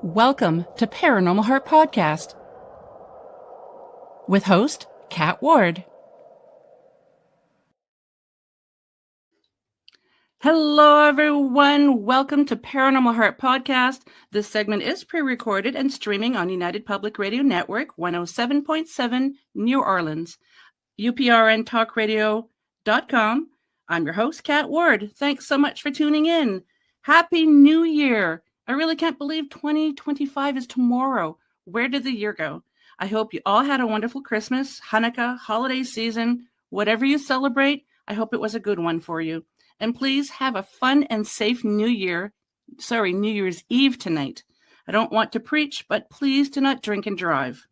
Welcome to Paranormal Heart Podcast with host Kat Ward. Hello, everyone. Welcome to Paranormal Heart Podcast. This segment is pre-recorded and streaming on United Public Radio Network 107.7 New Orleans, uprntalkradio.com. I'm your host, Kat Ward. Thanks so much for tuning in. Happy New Year. I really can't believe 2025 is tomorrow. Where did the year go? I hope you all had a wonderful Christmas, Hanukkah, holiday season, whatever you celebrate. I hope it was a good one for you. And please have a fun and safe New Year's Eve tonight. I don't want to preach, but please do not drink and drive.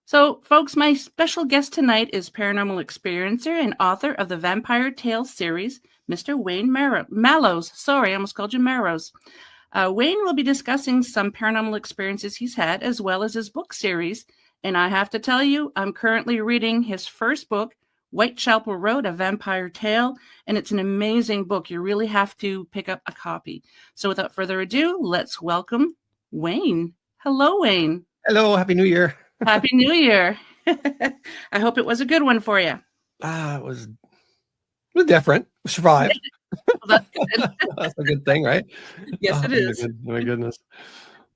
So, folks, my special guest tonight is paranormal experiencer and author of the Vampyre Tales series, Mr. Wayne Mallows. Sorry, I almost called you Marrows. Wayne will be discussing some paranormal experiences he's had, as well as his book series. And I have to tell you, I'm currently reading his first book, Whitechapel Road, A Vampyre Tale, and it's an amazing book. You really have to pick up a copy. So without further ado, let's welcome Wayne. Hello, Wayne. Hello, Happy New Year. Happy New Year. I hope it was a good one for you. It was different. We survived. Well, that's good. That's a good thing, right? Yes, it is. My goodness.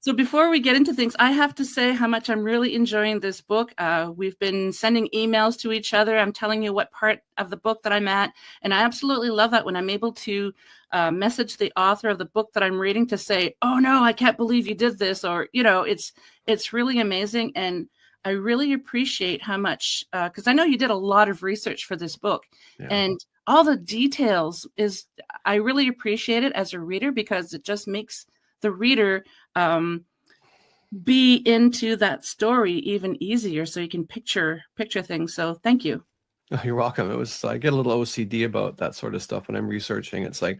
So before we get into things, I have to say how much I'm really enjoying this book. We've been sending emails to each other. I'm telling you what part of the book that I'm at. And I absolutely love that when I'm able to message the author of the book that I'm reading to say, oh, no, I can't believe you did this. Or, it's really amazing. And I really appreciate how much, because I know you did a lot of research for this book. Yeah. And all the details I really appreciate it as a reader, because it just makes the reader be into that story even easier, so you can picture things. So thank you. Oh, you're welcome. I get a little OCD about that sort of stuff when I'm researching. It's like,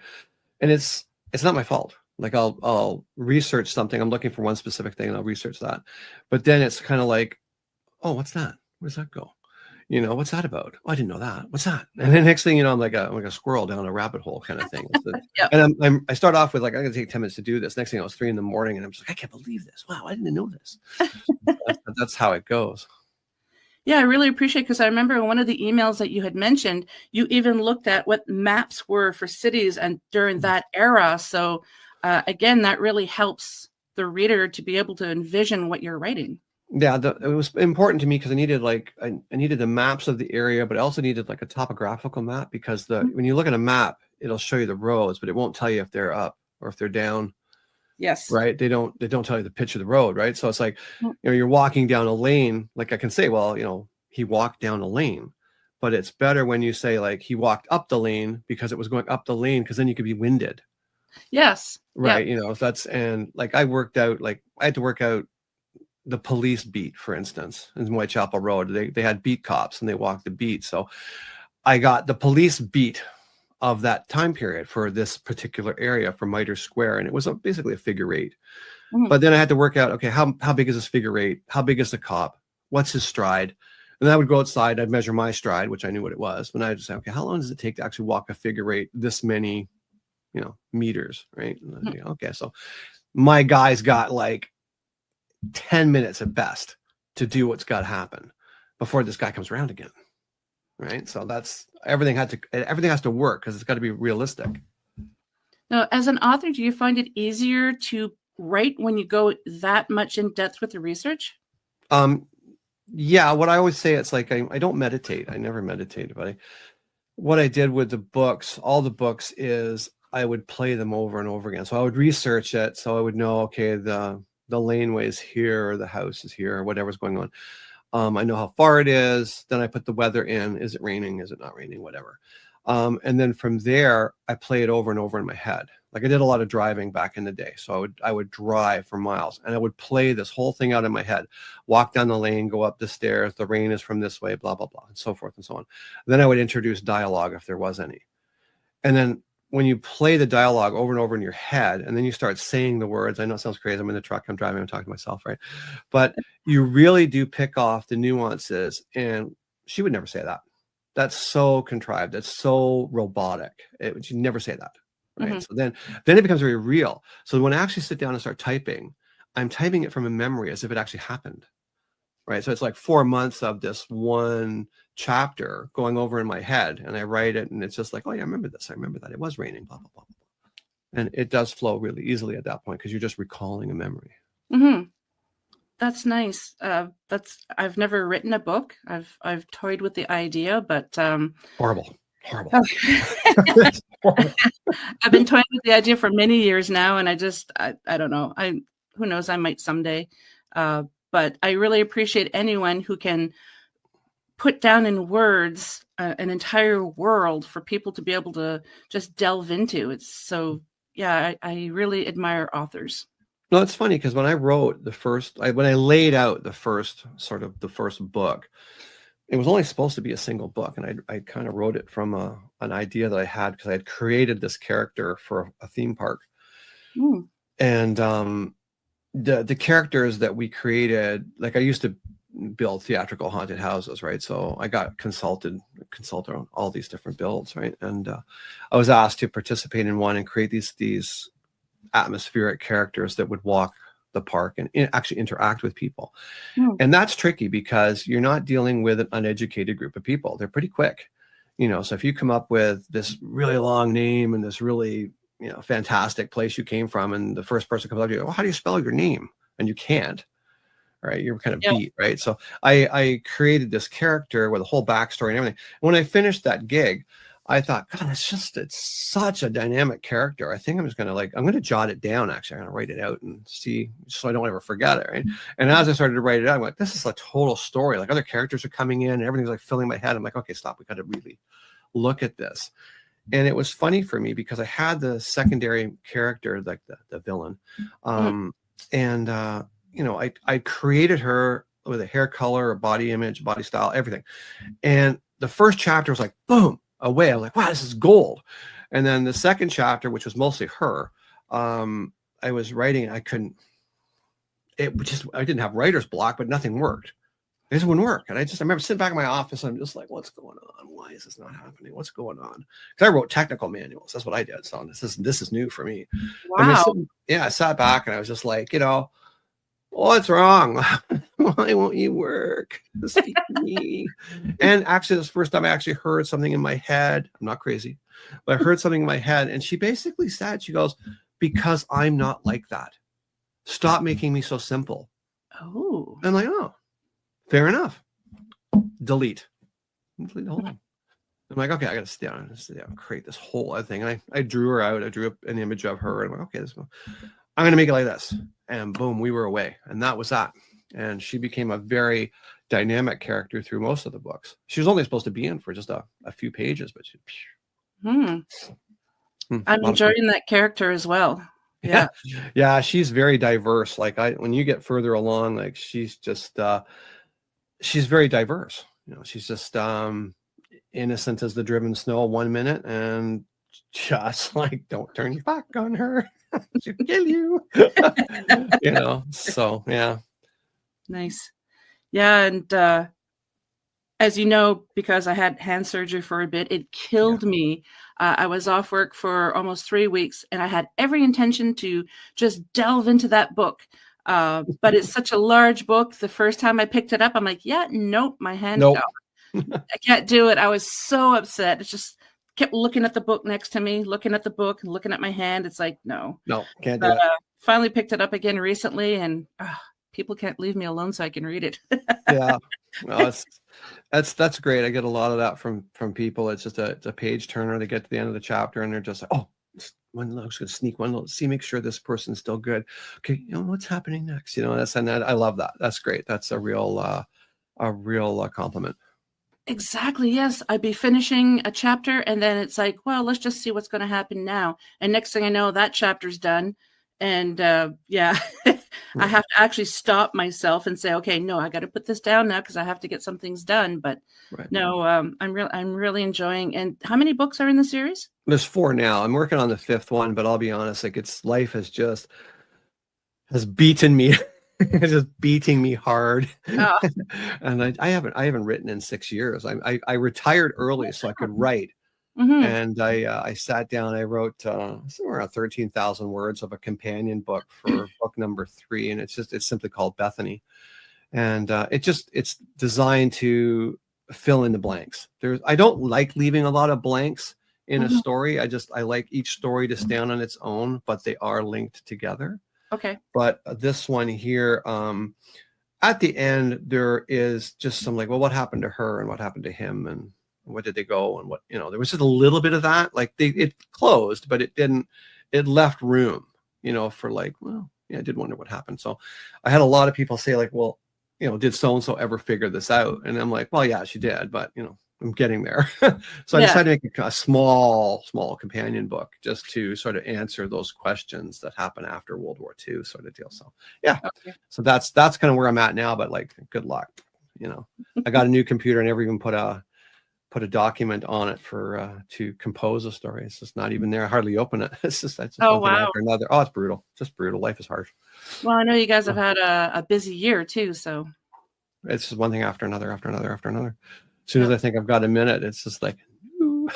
and it's not my fault. Like I'll research something. I'm looking for one specific thing and I'll research that. But then it's kind of like, oh, what's that? Where's that go? What's that about? Oh, I didn't know that. What's that? And then next thing you know, I'm like a squirrel down a rabbit hole kind of thing. Yep. And I start off with like, I'm going to take 10 minutes to do this. Next thing, it was 3 a.m. and I'm just like, I can't believe this. Wow, I didn't know this. That's how it goes. Yeah, I really appreciate it, because I remember in one of the emails that you had mentioned, you even looked at what maps were for cities and during that era. So again, that really helps the reader to be able to envision what you're writing. Yeah, it was important to me because I needed I needed the maps of the area, but I also needed like a topographical map, because when you look at a map, it'll show you the roads, but it won't tell you if they're up or if they're down. Yes. Right. They don't tell you the pitch of the road. Right. So it's like, you're walking down a lane. Like I can say, well, he walked down a lane, but it's better when you say like he walked up the lane, because it was going up the lane, because then you could be winded. Yes. Right. Yeah. And like I had to work out the police beat, for instance, in Whitechapel Road. They had beat cops and they walked the beat. So I got the police beat of that time period for this particular area for Mitre Square. And it was basically a figure 8. Mm-hmm. But then I had to work out, okay, how big is this figure 8? How big is the cop? What's his stride? And then I would go outside, I'd measure my stride, which I knew what it was. And I'd say, okay, how long does it take to actually walk a figure 8 this many, meters, right? Mm-hmm. Okay, so my guy's got like 10 minutes at best to do what's got to happen before this guy comes around again. Right. So everything has to work, because it's got to be realistic. Now, as an author, do you find it easier to write when you go that much in depth with the research? Yeah. What I always say, it's like, I don't meditate. I never meditated, but what I did with the books, all the books, is I would play them over and over again. So I would research it. So I would know, okay, the laneway is here, or the house is here, or whatever's going on. I know how far it is. Then I put the weather in. Is it raining? Is it not raining? Whatever. And then from there, I play it over and over in my head. Like I did a lot of driving back in the day. So I would drive for miles, and I would play this whole thing out in my head, walk down the lane, go up the stairs. The rain is from this way, blah, blah, blah, and so forth and so on. Then I would introduce dialogue if there was any. And then when you play the dialogue over and over in your head, and then you start saying the words, I know it sounds crazy. I'm in the truck, I'm driving, I'm talking to myself, right? But you really do pick off the nuances. And she would never say that. That's so contrived. That's so robotic. She'd never say that, right? So then it becomes very real. So when I actually sit down and start typing, I'm typing it from a memory as if it actually happened, right? So it's like 4 months of this one chapter going over in my head, and I write it, and it's just like, oh yeah, I remember this. I remember that it was raining, blah, blah, blah, blah. And it does flow really easily at that point because you're just recalling a memory. That's nice. I've never written a book. I've toyed with the idea, but horrible. I've been toying with the idea for many years now, and I don't know. Who knows? I might someday. But I really appreciate anyone who can put down in words an entire world for people to be able to just delve into. It's so, yeah, I really admire authors. No, it's funny because when I wrote when I laid out the first book, it was only supposed to be a single book, and I kind of wrote it from an idea that I had because I had created this character for a theme park, and the characters that we created, like I used to build theatrical haunted houses, right? So I got consulted on all these different builds, right? And I was asked to participate in one and create these atmospheric characters that would walk the park and actually interact with people. And that's tricky because you're not dealing with an uneducated group of people. They're pretty quick, so if you come up with this really long name and this really fantastic place you came from, and the first person comes up to you, well, how do you spell your name? And you can't, right? You're kind of beat, right? So I created this character with a whole backstory and everything. When I finished that gig, I thought, God, it's such a dynamic character. I think I'm just going to I'm going to jot it down. Actually, I'm going to write it out and see, so I don't ever forget it. Right. And as I started to write it out, I'm like, this is a total story. Like other characters are coming in and everything's like filling my head. I'm like, okay, stop. We got to really look at this. And it was funny for me because I had the secondary character, like the villain. And, I created her with a hair color, a body image, body style, everything. And the first chapter was like, boom, away. I'm like, wow, this is gold. And then the second chapter, which was mostly her, I was writing, I didn't have writer's block, but nothing worked. It just wouldn't work. And I remember sitting back in my office, and I'm just like, what's going on? Why is this not happening? What's going on? Because I wrote technical manuals. That's what I did. So this is new for me. Wow. I sat back and I was just like, what's wrong? Why won't you work? Speak to me. And actually, this first time I actually heard something in my head. I'm not crazy, but I heard something in my head. And she basically said, she goes, because I'm not like that. Stop making me so simple. Oh. I'm like, oh, fair enough. Delete the whole thing. I'm like, okay, I got to sit down and create this whole other thing. And I drew her out. I drew up an image of her. And I'm like, okay, I'm going to make it like this. And boom, we were away. And that was that. And she became a very dynamic character through most of the books. She was only supposed to be in for just a few pages, but I'm enjoying that character as well. Yeah, she's very diverse. Like when you get further along, like she's just she's very diverse. She's just innocent as the driven snow 1 minute, and just like, don't turn your back on her. She'll kill you. So yeah. Nice. Yeah. And as you know, because I had hand surgery for a bit, it killed me. I was off work for almost 3 weeks, and I had every intention to just delve into that book. But it's such a large book. The first time I picked it up, I'm like, nope, my hand. Nope. I can't do it. I was so upset. It's just kept looking at the book next to me, looking at the book and looking at my hand. It's like, no, can't do it. Finally picked it up again recently, and people can't leave me alone so I can read it. Yeah. No, that's great. I get a lot of that from people. It's just it's a page turner. They get to the end of the chapter and they're just like, oh, I'm just going to sneak one. Let's see, make sure this person's still good. Okay. What's happening next? And I love that. That's great. That's a real compliment. Exactly. Yes. I'd be finishing a chapter and then it's like, well, let's just see what's going to happen now. And next thing I know, that chapter's done. And I have to actually stop myself and say, okay, no, I got to put this down now because I have to get some things done. But no, I'm really enjoying. And how many books are in the series? There's 4 now. I'm working on the 5th one, but I'll be honest, like life has beaten me. It's just beating me hard. And I haven't written in 6 years. I retired early so I could write. Mm-hmm. And I sat down, I wrote somewhere around 13,000 words of a companion book for book number 3. And it's simply called Bethany. And it's designed to fill in the blanks. I don't like leaving a lot of blanks in a Mm-hmm. story. I like each story to stand on its own, but they are linked together. Okay. But this one here, at the end, there is just some like, well, what happened to her and what happened to him and where did they go and what, there was just a little bit of that. Like it closed, but it left room, for like, well, yeah, I did wonder what happened. So I had a lot of people say like, well, did so-and-so ever figure this out? And I'm like, well, yeah, she did, but I'm getting there. So I decided to make a small companion book just to sort of answer those questions that happened after World War II sort of deal. So yeah, Okay. so that's kind of where I'm at now, but like, good luck. I got a new computer. I never even put a document on it for to compose a story. It's just not even there. I hardly open it. It's just one thing after another. Oh, it's brutal. Just brutal. Life is harsh. Well, I know you guys have had a busy year too, so it's just one thing after another, after another, after another. As soon as I think I've got a minute, it's just like, no.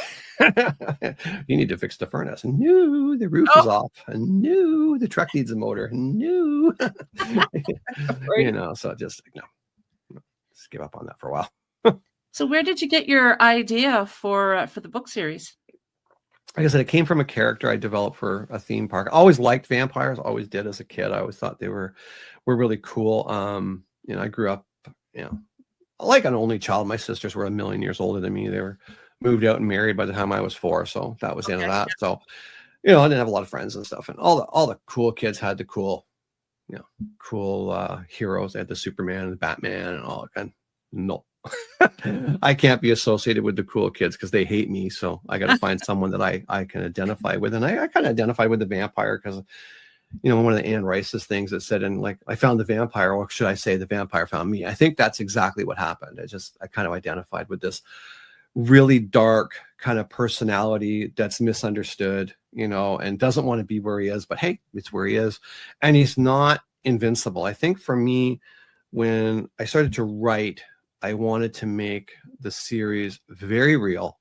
You need to fix the furnace. No, the roof is off. And no, the truck needs a motor. No. So just no, just give up on that for a while. So where did you get your idea for the book series? Like I said, it came from a character I developed for a theme park. I always liked vampires, always did as a kid. I always thought they were really cool. I grew up, like an only child. My sisters were a million years older than me. They were moved out and married by the time I was 4. So that was the end of that. So, I didn't have a lot of friends and stuff. And all the cool kids had the cool heroes. They had the Superman and the Batman and all that kind. No. I can't be associated with the cool kids because they hate me. So I got to find someone that I can identify with. And I kind of identified with the vampire because, one of the Anne Rice's things that said, and like, I found the vampire, or should I say the vampire found me? I think that's exactly what happened. I kind of identified with this really dark kind of personality that's misunderstood, and doesn't want to be where he is, but hey, it's where he is. And he's not invincible. I think for me, when I started to write, I wanted to make the series very real,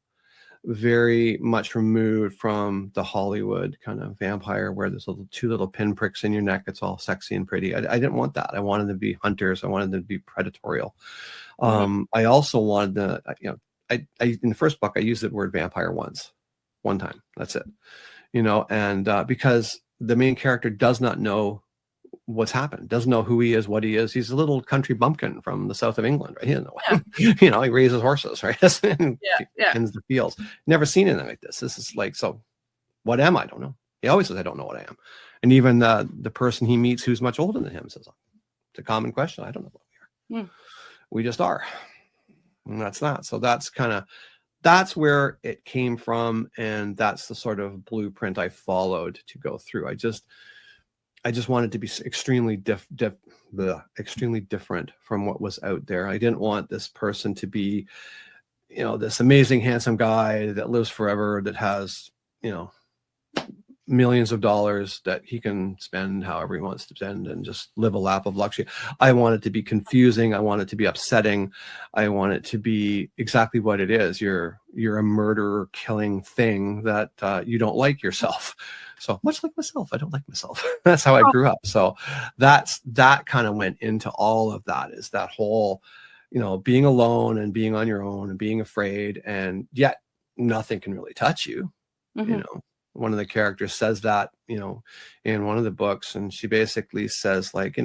very much removed from the Hollywood kind of vampire where there's two little pinpricks in your neck. It's all sexy and pretty. I didn't want that. I wanted them to be hunters. I wanted them to be predatorial. I also wanted I in the first book, I used the word vampire one time. That's it. And because the main character does not know what's happened, doesn't know who he is, what he is. He's a little country bumpkin from the south of England, right? He doesn't know. He raises horses, right? And tends the fields. Never seen anything like this. This is like, so what am I? I don't know. He always says, I don't know what I am. And even the person he meets who's much older than him says, it's a common question. I don't know what we are. We just are. And that's that. So that's where it came from. And that's the sort of blueprint I followed to go through. I just wanted to be extremely extremely different from what was out there. I didn't want this person to be, this amazing, handsome guy that lives forever, that has, millions of dollars that he can spend however he wants to spend and just live a lap of luxury. I want it to be confusing. I want it to be upsetting. I want it to be exactly what it is. You're a murderer, killing thing that you don't like yourself. So much like myself, I don't like myself. That's how I grew up. So that kind of went into all of that, is that whole, being alone and being on your own and being afraid, and yet nothing can really touch you. One of the characters says that, in one of the books, and she basically says like,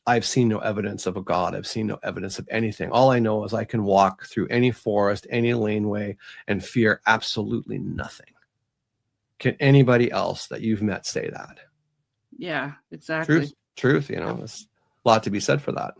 I've seen no evidence of a God. I've seen no evidence of anything. All I know is I can walk through any forest, any laneway, and fear absolutely nothing. Can anybody else that you've met say that? Yeah, exactly. Truth, there's a lot to be said for that.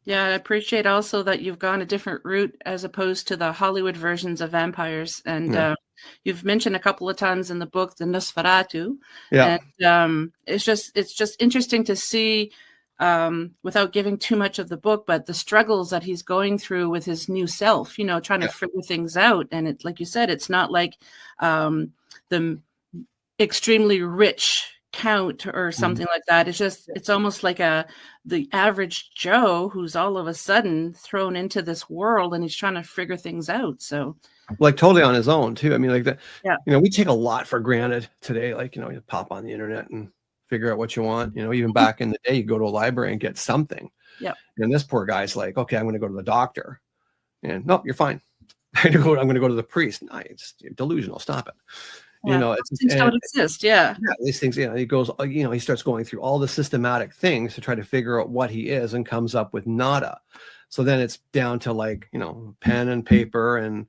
Yeah, I appreciate also that you've gone a different route as opposed to the Hollywood versions of vampires. And you've mentioned a couple of times in the book the Nosferatu. Yeah. And it's just interesting to see, without giving too much of the book, but the struggles that he's going through with his new self, trying to figure things out. And it, like you said, it's not like the extremely rich count or something like that. It's almost like the average Joe who's all of a sudden thrown into this world and he's trying to figure things out. So like totally on his own too. I mean, like that, Yeah. we take a lot for granted today. Like, you pop on the internet and figure out what you want. Even back in the day, you go to a library and get something. Yep. And this poor guy's like, okay, I'm going to go to the doctor, and nope, you're fine. I'm going to go to the priest. No, it's delusional. Stop it. Yeah. It's Things don't exist. Yeah. yeah, these things. He goes. He starts going through all the systematic things to try to figure out what he is, and comes up with nada. So then it's down to like, pen and paper, and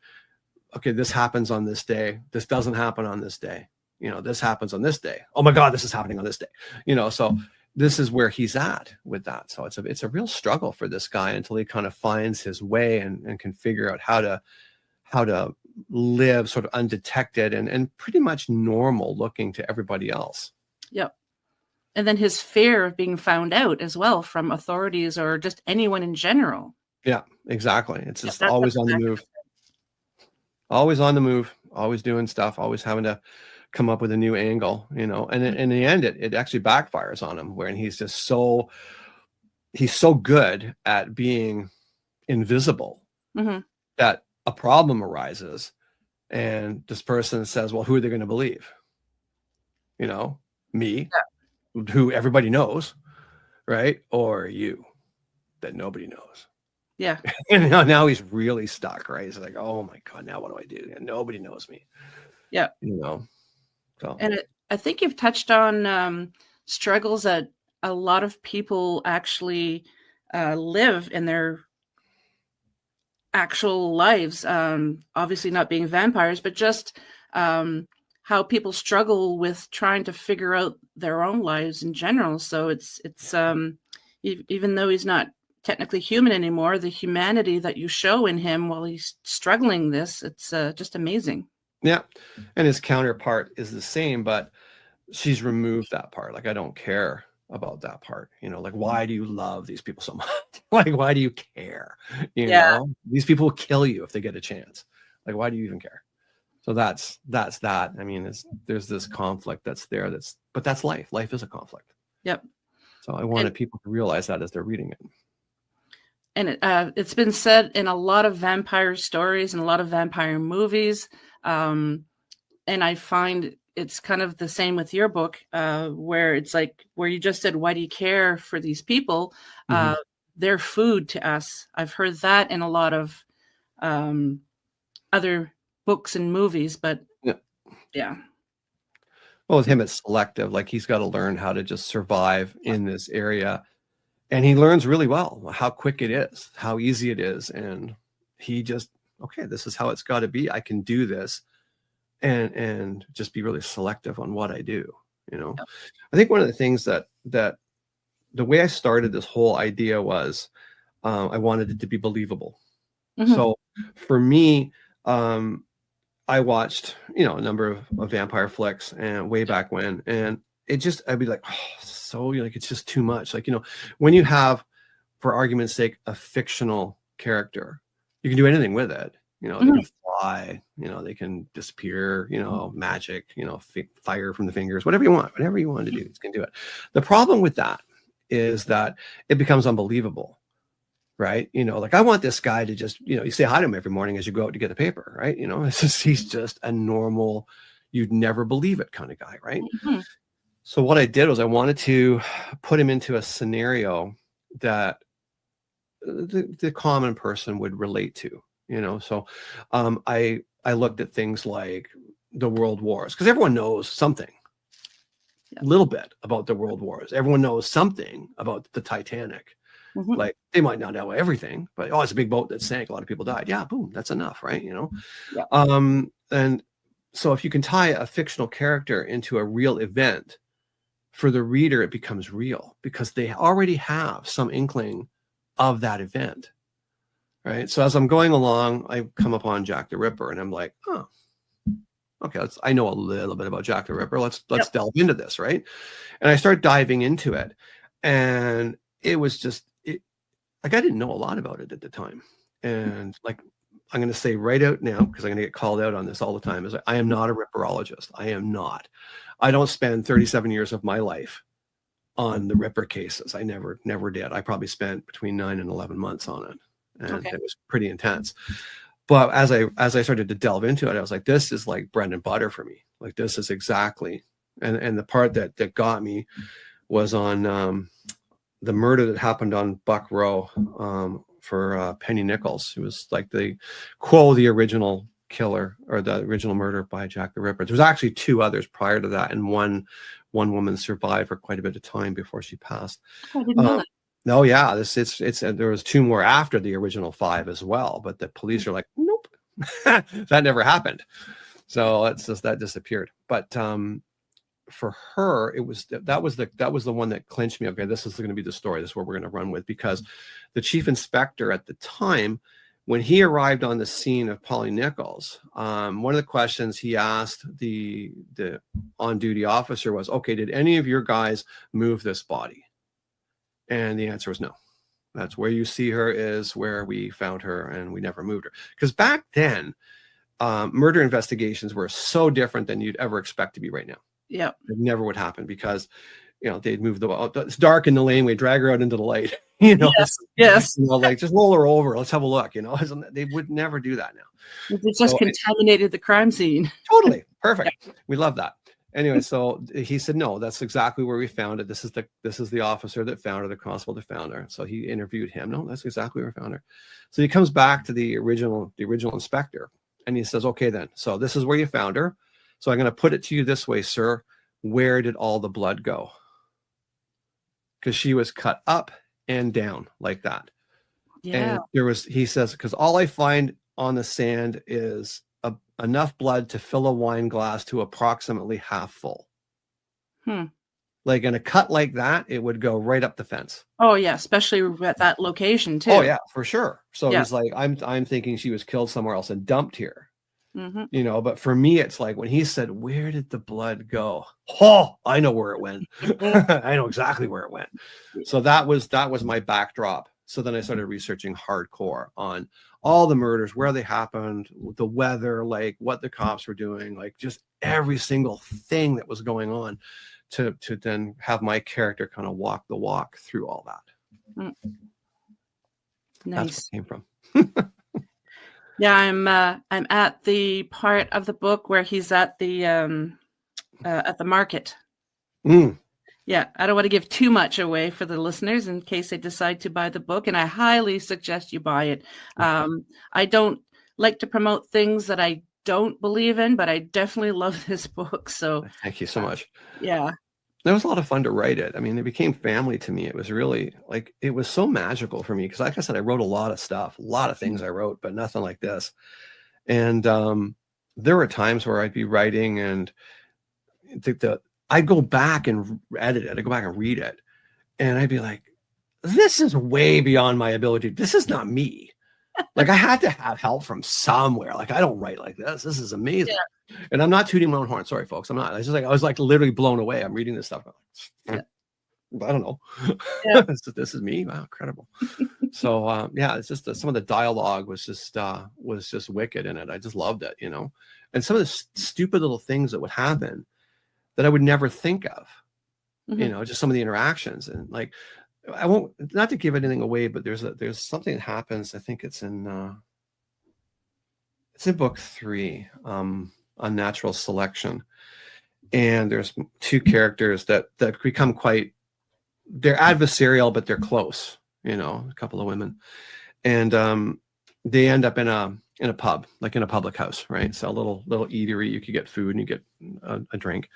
okay, this happens on this day. This doesn't happen on this day. This happens on this day. Oh my God, this is happening on this day. So this is where he's at with that. So it's a real struggle for this guy until he kind of finds his way and can figure out how to live sort of undetected and pretty much normal looking to everybody else. Yep. And then his fear of being found out as well from authorities or just anyone in general. Yeah, exactly. It's just always on the move. Always on the move, always doing stuff, always having to come up with a new angle, and in the end, it actually backfires on him, where he's just he's so good at being invisible that a problem arises, and this person says, well, who are they going to believe? Me, who everybody knows, right? Or you, that nobody knows. Yeah. And now he's really stuck, right? He's like, oh my God, now what do I do? And nobody knows me. Yeah. So. And I think you've touched on struggles that a lot of people actually live in their actual lives. Obviously not being vampires, but just how people struggle with trying to figure out their own lives in general. So it's even though he's not technically human anymore, the humanity that you show in him while he's struggling it's just amazing. Yeah. And his counterpart is the same, but she's removed that part. Like, I don't care about that part. Like, why do you love these people so much? Like, why do you care? These people will kill you if they get a chance. Like, why do you even care? So that's that. I mean, there's this conflict that's there. But that's life. Life is a conflict. Yep. So I wanted people to realize that as they're reading it. And it's been said in a lot of vampire stories and a lot of vampire movies. And I find it's kind of the same with your book, where it's like, where you just said, why do you care for these people? They're food to us. I've heard that in a lot of other books and movies, but yeah. Well, with him, it's selective. Like, he's got to learn how to just survive in this area. And he learns really well how quick it is, how easy it is. And he just, okay, this is how it's got to be. I can do this and just be really selective on what I do. I think one of the things that the way I started this whole idea was I wanted it to be believable. So for me, I watched, a number of vampire flicks and way back when, and I'd be like, oh, so like, it's just too much. Like, when you have, for argument's sake, a fictional character, you can do anything with it. They can fly, they can disappear, magic, fire from the fingers, whatever you want to do, you can do it. The problem with that is that it becomes unbelievable, right? Like, I want this guy to just, you say hi to him every morning as you go out to get the paper, right? He's just a normal, you'd never believe it kind of guy, right? So what I did was I wanted to put him into a scenario that the common person would relate to, So I looked at things like the world wars, because everyone knows something, a little bit about the world wars. Everyone knows something about the Titanic. Like, they might not know everything, but it's a big boat that sank. A lot of people died. Yeah, boom, that's enough, right? And so if you can tie a fictional character into a real event, for the reader, it becomes real because they already have some inkling of that event, right? So as I'm going along, I come upon Jack the Ripper, and I'm like, oh, okay, I know a little bit about Jack the Ripper. Let's delve into this, right? And I start diving into it, and it was just like, I didn't know a lot about it at the time, and like, I'm going to say right out now, because I'm going to get called out on this all the time, is like, I am not a Ripperologist. I am not. I don't spend 37 years of my life on the Ripper cases. I never did. I probably spent between 9 and 11 months on it. And it was pretty intense. But as I started to delve into it, I was like, this is like bread and butter for me. Like, this is exactly. And the part that got me was on the murder that happened on Buck Row for Penny Nichols, who was like the original killer, or the original murder by Jack the Ripper. There was actually 2 others prior to that, and one woman survived for quite a bit of time before she passed. I didn't know that. No, yeah, it's there was 2 more after the original 5 as well, but the police are like, nope, that never happened. So it's just that disappeared. But for her, it was that was the one that clinched me. Okay, this is going to be the story. This is what we're going to run with, because the chief inspector at the time, when he arrived on the scene of Polly Nichols, one of the questions he asked the on-duty officer was, okay, did any of your guys move this body? And the answer was no. That's where you see her is where we found her, and we never moved her. Because back then, murder investigations were so different than you'd ever expect to be right now. Yeah. It never would happen, because, they'd move it's dark in the laneway, drag her out into the light, Yes. Like, just roll her over. Let's have a look, They would never do that now. They just contaminated the crime scene. Totally. Perfect. Yeah. We love that. Anyway, so he said, no, that's exactly where we found it. This is the officer that found her, the constable that found her. So he interviewed him. No, that's exactly where we found her. So he comes back to the original inspector, and he says, okay, then, so this is where you found her. So I'm going to put it to you this way, sir. Where did all the blood go? Because she was cut up and down like that. Yeah. And he says, because all I find on the sand is enough blood to fill a wine glass to approximately half full. Like, in a cut like that, it would go right up the fence. Oh yeah, especially at that location too. Oh yeah, for sure. So he's like, I'm thinking she was killed somewhere else and dumped here. Mm-hmm. But for me, it's like when he said, where did the blood go? Oh, I know where it went. I know exactly where it went. So that was my backdrop. So then I started researching hardcore on all the murders, where they happened, the weather, like what the cops were doing, like just every single thing that was going on, to then have my character kind of walk the walk through all that. Nice. That's where it came from. Yeah, I'm at the part of the book where he's at the market. Yeah, I don't want to give too much away for the listeners in case they decide to buy the book, and I highly suggest you buy it. I don't like to promote things that I don't believe in, but I definitely love this book. So thank you so much. Yeah. It was a lot of fun to write it. I mean, it became family to me. It was really like, it was so magical for me, because like I said, I wrote a lot of stuff, a lot of things I wrote, but nothing like this. And there were times where I'd be writing, and I'd go back and edit it. I'd go back and read it, and I'd be like, this is way beyond my ability. This is not me. Like, I had to have help from somewhere. Like, I don't write like this. This is amazing. Yeah. And I'm not tooting my own horn. Sorry, folks. I'm not. I was like literally blown away. I'm reading this stuff. I don't know. Yeah. This is me. Wow, incredible. So it's just some of the dialogue was just wicked in it. I just loved it, And some of the stupid little things that would happen that I would never think of, just some of the interactions, and like, I won't, not to give anything away, but there's something that happens. I think it's in book 3, Unnatural Selection. And there's 2 characters that become they're adversarial, but they're close, a couple of women. And they end up in a pub, like in a public house, right? So a little eatery, you could get food and you get a drink.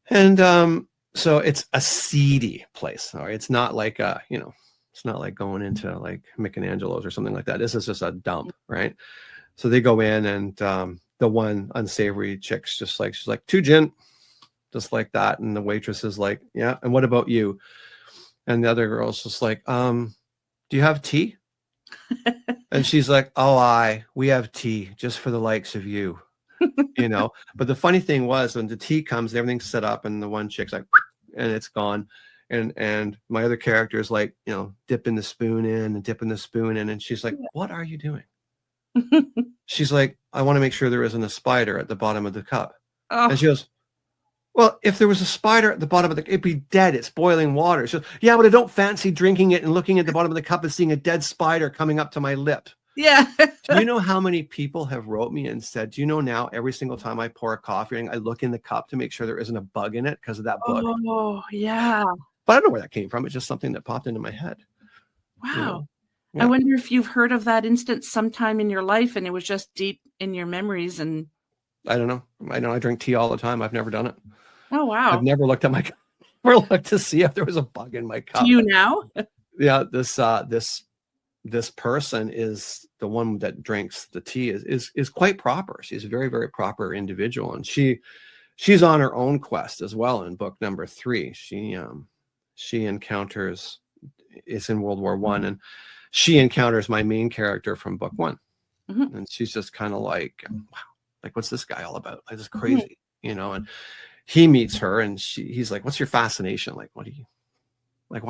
And so it's a seedy place. All right. It's not like it's not like going into like Michelangelo's or something like that. This is just a dump, right? So they go in, and the one unsavory chick's she's like, 2 gin, just like that. And the waitress is like, yeah. And what about you? And the other girl's just like, do you have tea? And she's like, oh, we have tea just for the likes of you. But the funny thing was, when the tea comes, everything's set up, and the one chick's like, and it's gone. And my other character is like, dipping the spoon in and dipping the spoon in. And she's like, what are you doing? She's like, I want to make sure there isn't a spider at the bottom of the cup. Oh. And she goes, well, if there was a spider at the bottom of it'd be dead. It's boiling water. She goes, yeah, but I don't fancy drinking it and looking at the bottom of the cup and seeing a dead spider coming up to my lip. Yeah. Do you know how many people have wrote me and said, do you know now every single time I pour a coffee, I look in the cup to make sure there isn't a bug in it because of that book? Oh, yeah. But I don't know where that came from. It's just something that popped into my head. Wow. I Yeah. wonder if you've heard of that instance sometime in your life and it was just deep in your memories. And I don't know. I know I drink tea all the time. I've never done it. oh, wow. I've never looked at my cup. Never looked to see if there was a bug in my cup. Do you now? Yeah, this person is the one that drinks the tea is quite proper. She's a very, very proper individual, and she's on her own quest as well. In book number 3, she encounters, it's in World War I, and she encounters my main character from book 1, and she's just kind of like, wow, like what's this guy all about? Like, this is crazy, and he meets her, and he's like, what's your fascination? Like, why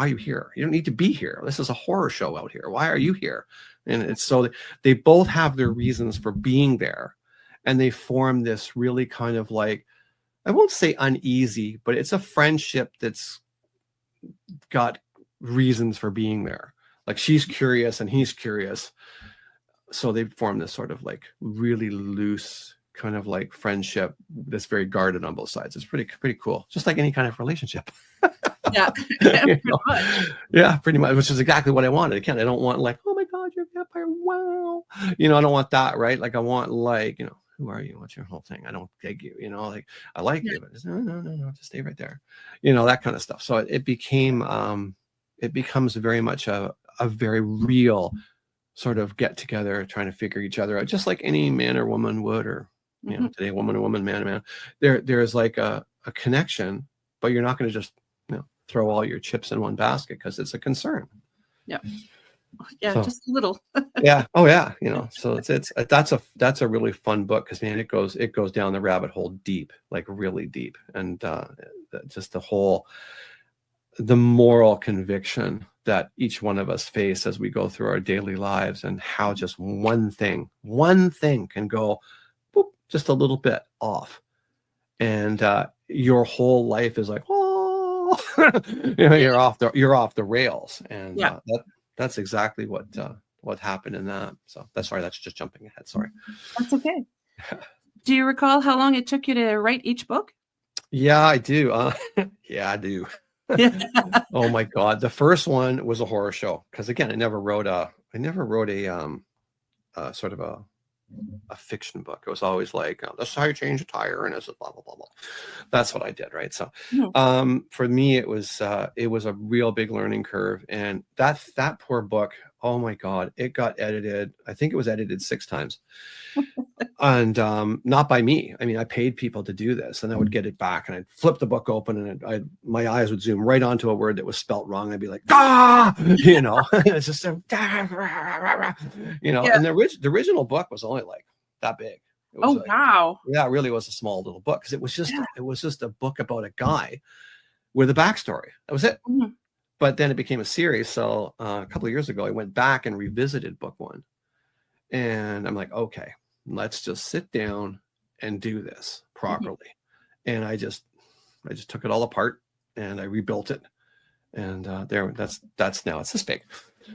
are you here? You don't need to be here. This is a horror show out here. Why are you here? And it's so they both have their reasons for being there, and they form this really kind of like, I won't say uneasy, but it's a friendship that's got reasons for being there. Like, she's curious and he's curious. So they form this sort of like really loose kind of like friendship that's very guarded on both sides. It's pretty cool. Just like any kind of relationship. Yeah. Pretty much. Yeah, pretty much, which is exactly what I wanted. Again, I don't want like, oh my God, you're a vampire. Wow. I don't want that, right? Like, I want like, who are you? What's your whole thing? I don't dig you, like, I like you, but no, just stay right there. That kind of stuff. So it becomes very much a very real sort of get together, trying to figure each other out, just like any man or woman would, or, today, woman or woman, man or man. There's like a connection, but you're not going to just, throw all your chips in one basket because it's a concern. Yeah. Yeah, so, just a little. Yeah. Oh yeah. So that's a really fun book because, man, it goes down the rabbit hole deep, like really deep. And just the moral conviction that each one of us face as we go through our daily lives, and how just one thing can go boop, just a little bit off. And your whole life is like, you're off the rails, and that's exactly what happened in that. So that's just jumping ahead. Sorry. That's okay. Do you recall how long it took you to write each book? Yeah, I do. Yeah, I do. Oh my God, the first one was a horror show because, again, I never wrote a sort of a fiction book. It was always like, this is how you change a tire, and it's blah blah blah blah. That's what I did, right? So for me, it was a real big learning curve, and that poor book, oh my God, it got edited. I think it was edited 6 times. And not by me. I mean, I paid people to do this, and I would get it back, and I'd flip the book open, and my eyes would zoom right onto a word that was spelt wrong. I'd be like, it's just so, and the original book was only like that big. Wow. Yeah, it really was a small little book because it was just a book about a guy with a backstory. That was it. Mm-hmm. But then it became a series. So a couple of years ago, I went back and revisited book 1, and I'm like, okay, let's just sit down and do this properly. Mm-hmm. And I just took it all apart and I rebuilt it. And that's now it's this big.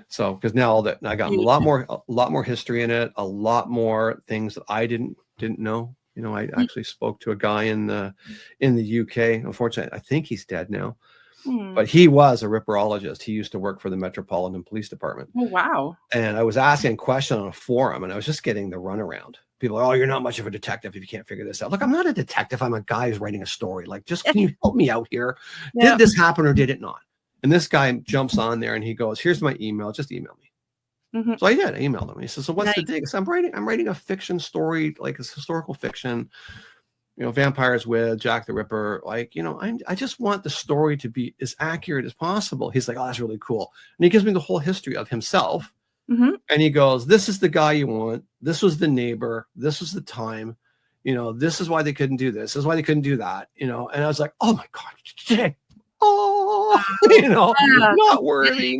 So, because now I got a lot more history in it, a lot more things that I didn't know. I actually spoke to a guy in the UK. Unfortunately, I think he's dead now. But he was a ripperologist. He used to work for the Metropolitan Police Department. Oh, wow. And I was asking a question on a forum, and I was just getting the runaround. People are, oh, you're not much of a detective if you can't figure this out. Look, I'm not a detective. I'm a guy who's writing a story. Like, just can you help me out here? Yeah. Did this happen or did it not? And this guy jumps on there and he goes, here's my email. Just email me. Mm-hmm. So I did. I emailed him. He says, so what's the dig? So I'm writing a fiction story, like it's historical fiction. Vampires with Jack the Ripper. Like, I just want the story to be as accurate as possible. He's like, oh, that's really cool. And he gives me the whole history of himself. Mm-hmm. And he goes, this is the guy you want. This was the neighbor. This was the time. This is why they couldn't do this. This is why they couldn't do that. And I was like, oh my God, shit. Oh, not worthy.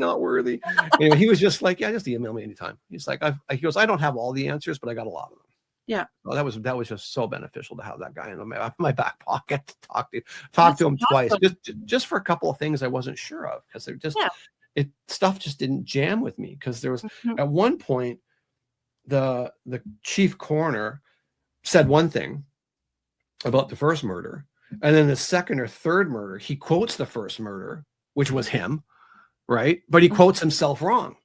He was just like, yeah, just email me anytime. He's like, he goes, I don't have all the answers, but I got a lot of them. Yeah. Well, that was just so beneficial to have that guy in my back pocket to talk to him twice, just for a couple of things I wasn't sure of, because they're just stuff just didn't jam with me, because there was at one point the chief coroner said one thing about the first murder, and then the second or third murder, he quotes the first murder, which was him, right? But he quotes himself wrong.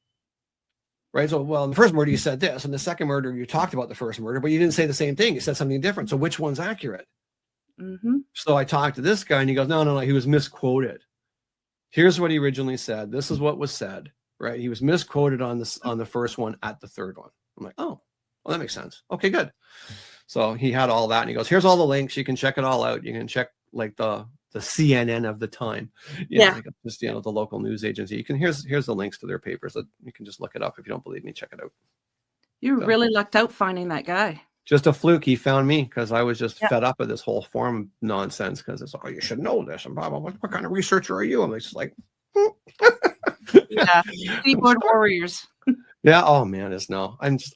Right. So, well, in the first murder, you said this, and the second murder, you talked about the first murder, but you didn't say the same thing. You said something different. So which one's accurate? So I talked to this guy and he goes, no, he was misquoted. Here's what he originally said. This is what was said, right? He was misquoted on the first one at the third one. I'm like, oh, well, that makes sense. Okay, good. So he had all that and he goes, here's all the links. You can check it all out. You can check like the CNN of the time, like just, the local news agency. You can, here's the links to their papers. You can just look it up. If you don't believe me, check it out. You really lucked out finding that guy. Just a fluke. He found me because I was just fed up with this whole form nonsense. Because it's, oh, you should know this and blah blah. What kind of researcher are you? I'm just like, keyboard warriors. Yeah. Oh man,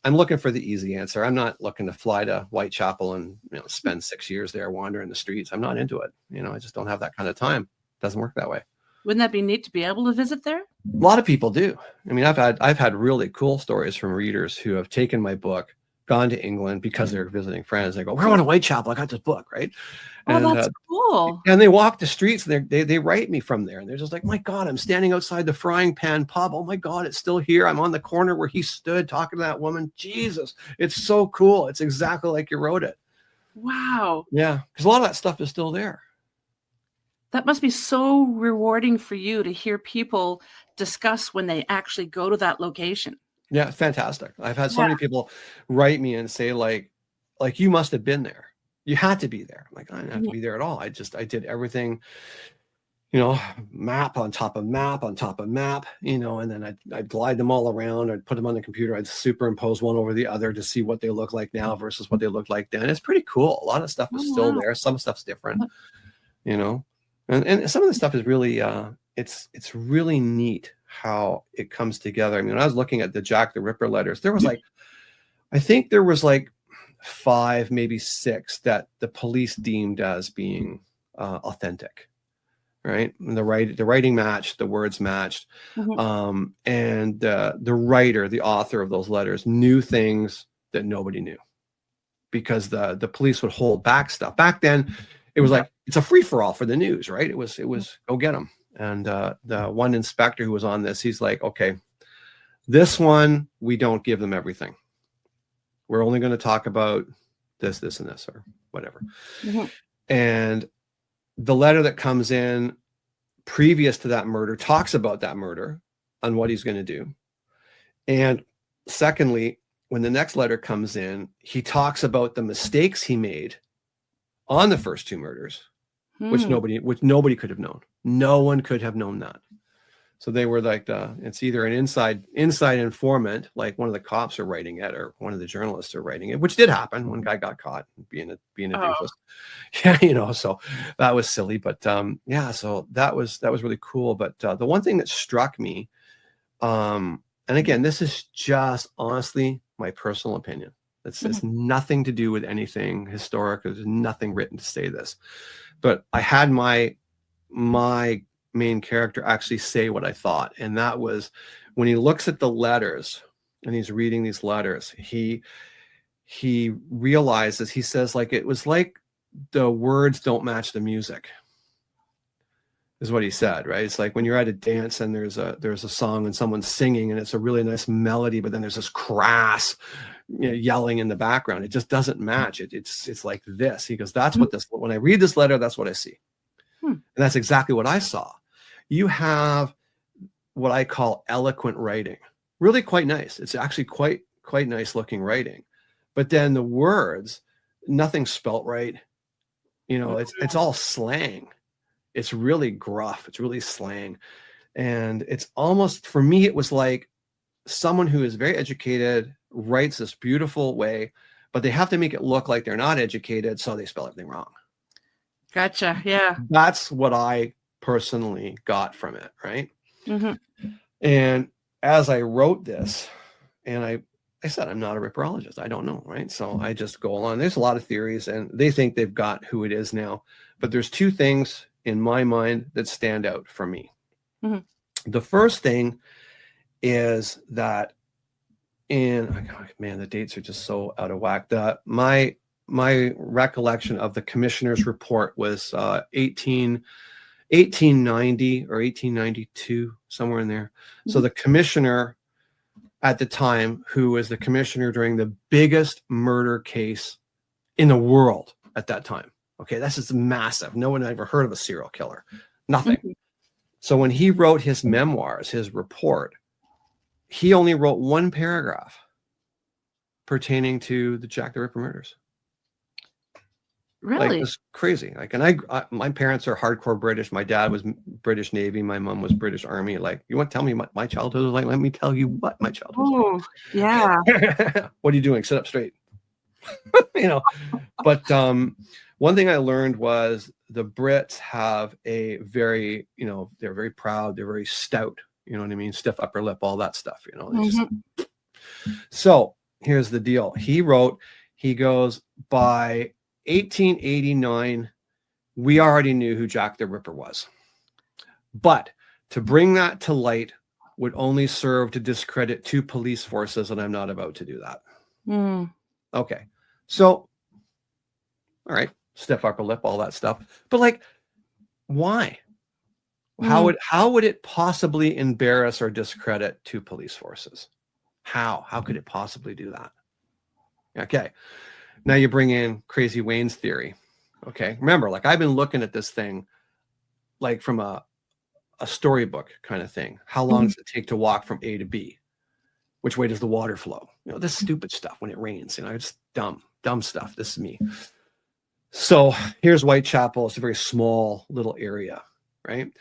I'm looking for the easy answer. I'm not looking to fly to Whitechapel and spend 6 years there wandering the streets. I'm not into it. I just don't have that kind of time. It doesn't work that way. Wouldn't that be neat to be able to visit there? A lot of people do. I mean, I've had really cool stories from readers who have taken my book, gone to England because they're visiting friends. They go, we're going to Whitechapel. I got this book, right? Oh, that's cool. And they walk the streets and they write me from there. And they're just like, my God, I'm standing outside the Frying Pan pub. Oh my God, it's still here. I'm on the corner where he stood talking to that woman. Jesus, it's so cool. It's exactly like you wrote it. Wow. Yeah, because a lot of that stuff is still there. That must be so rewarding for you to hear people discuss when they actually go to that location. Yeah, fantastic. I've had so many people write me and say like you must have been there. You had to be there. I'm like, I didn't have to be there at all. I did everything, map on top of map on top of map, and then I'd glide them all around. I'd put them on the computer. I'd superimpose one over the other to see what they look like now versus what they looked like then. It's pretty cool. A lot of stuff is still there. Some stuff's different, and some of the stuff is really, it's really neat how it comes together. I mean, when I was looking at the Jack the Ripper letters, there was I think there was 5, maybe 6 that the police deemed as being authentic, right? And the writing matched, the words matched, and the writer, the author of those letters, knew things that nobody knew because the police would hold back stuff. Back then, it was it's a free for all for the news, right? It was go get them. And the one inspector who was on this, he's like, okay, this one, we don't give them everything. We're only going to talk about this, and this, or whatever. And the letter that comes in previous to that murder talks about that murder and what he's going to do. And secondly, when the next letter comes in, he talks about the mistakes he made on the first 2 murders, which nobody could have known. No one could have known that. So they were it's either an inside informant, like one of the cops are writing it, or one of the journalists are writing it, which did happen. One guy got caught being a doofus. Yeah, so that was silly. But so that was really cool. But the one thing that struck me, and again, this is just honestly my personal opinion. It's nothing to do with anything historic. There's nothing written to say this. But I had my main character actually say what I thought. And that was when he looks at the letters and he's reading these letters, he realizes, he says, it was like the words don't match the music, is what he said, right? It's like when you're at a dance and there's a song and someone's singing and it's a really nice melody, but then there's this crass yelling in the background. It just doesn't match. It's like this. He goes, that's what when I read this letter, that's what I see. And that's exactly what I saw. You have what I call eloquent writing, really quite nice. It's actually quite nice looking writing, but then the words, nothing's spelt right. It's all slang. It's really gruff. It's really slang. And it's almost, for me, it was like someone who is very educated writes this beautiful way, but they have to make it look like they're not educated, so they spell everything wrong. Gotcha. Yeah. That's what I personally got from it, right? And as I wrote this, and I said, I'm not a ripperologist. I don't know, right? So I just go along. There's a lot of theories, and they think they've got who it is now. But there's 2 things in my mind that stand out for me. The first thing is that And man, the dates are just so out of whack. My recollection of the commissioner's report was 1890 or 1892, somewhere in there. So the commissioner at the time, who was the commissioner during the biggest murder case in the world at that time. Okay, this is massive. No one had ever heard of a serial killer. Nothing. So when he wrote his memoirs, his report, he only wrote one paragraph pertaining to the Jack the Ripper murders. Really? Like, it's crazy. Like, and I my parents are hardcore British. My dad was British Navy. My mom was British Army. Like, you want to tell me my childhood was like? Let me tell you what my childhood was like. Yeah. What are you doing? Sit up straight. But one thing I learned was the Brits have a very, they're very proud. They're very stout. You know what I mean? Stiff upper lip, all that stuff. So here's the deal. He goes, by 1889, we already knew who Jack the Ripper was. But to bring that to light would only serve to discredit 2 police forces, and I'm not about to do that. Okay. So, all right, stiff upper lip, all that stuff. But like, why? How would it possibly embarrass or discredit 2 police forces? How could it possibly do that? Okay. Now you bring in Crazy Wayne's theory. Okay. Remember, like, I've been looking at this thing like from a storybook kind of thing. How long does it take to walk from A to B? Which way does the water flow? This stupid stuff when it rains. It's dumb stuff. This is me. So here's Whitechapel. It's a very small little area, right?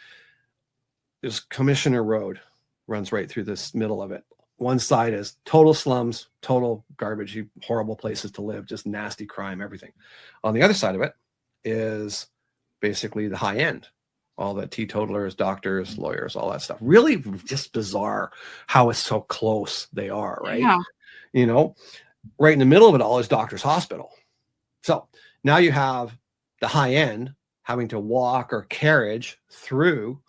There's Commissioner Road, runs right through this middle of it. One side is total slums, total garbage, horrible places to live, just nasty crime, everything. On the other side of it is basically the high end, all the teetotalers, doctors, lawyers, all that stuff. Really just bizarre how it's so close they are, right? Yeah. Right in the middle of it all is Doctor's Hospital. So now you have the high end having to walk or carriage through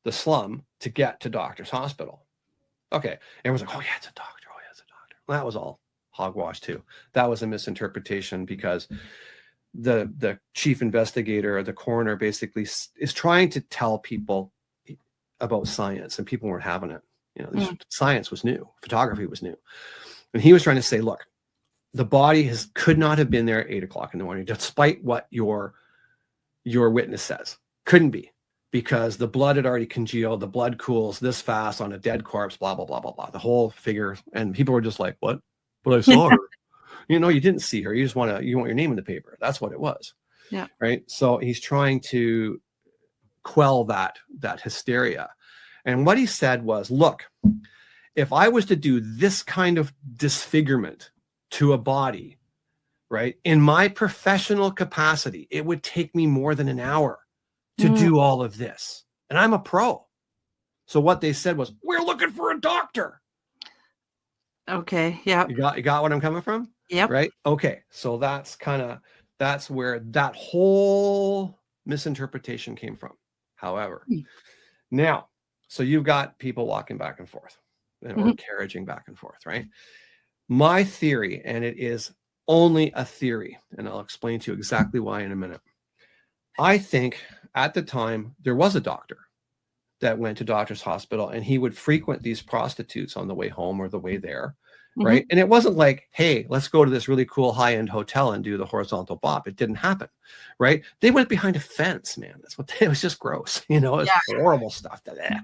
the slum to get to Doctor's Hospital. Okay. Everyone's like, oh yeah, it's a doctor. Oh yeah, it's a doctor. Well, that was all hogwash too. That was a misinterpretation because the chief investigator or the coroner basically is trying to tell people about science, and people weren't having it. Science was new. Photography was new. And he was trying to say, look, the body could not have been there at 8 o'clock in the morning, despite what your witness says. Couldn't be. Because the blood had already congealed, the blood cools this fast on a dead corpse, blah, blah, blah, blah, blah. The whole figure. And people were just like, what? But I saw her. You didn't see her. You want your name in the paper. That's what it was. Yeah. Right. So he's trying to quell that hysteria. And what he said was, look, if I was to do this kind of disfigurement to a body, right, in my professional capacity, it would take me more than an hour to do all of this. And I'm a pro. So what they said was, we're looking for a doctor. Okay. Yeah. You got what I'm coming from? Yep. Right. Okay. So that's where that whole misinterpretation came from. However, now, so you've got people walking back and forth or carriaging back and forth, right? My theory, and it is only a theory, and I'll explain to you exactly why in a minute. I think at the time there was a doctor that went to Doctor's Hospital, and he would frequent these prostitutes on the way home or the way there, right? And it wasn't like, hey, let's go to this really cool high-end hotel and do the horizontal bop. It didn't happen, right? They went behind a fence, man. It was just gross, it was horrible stuff to that,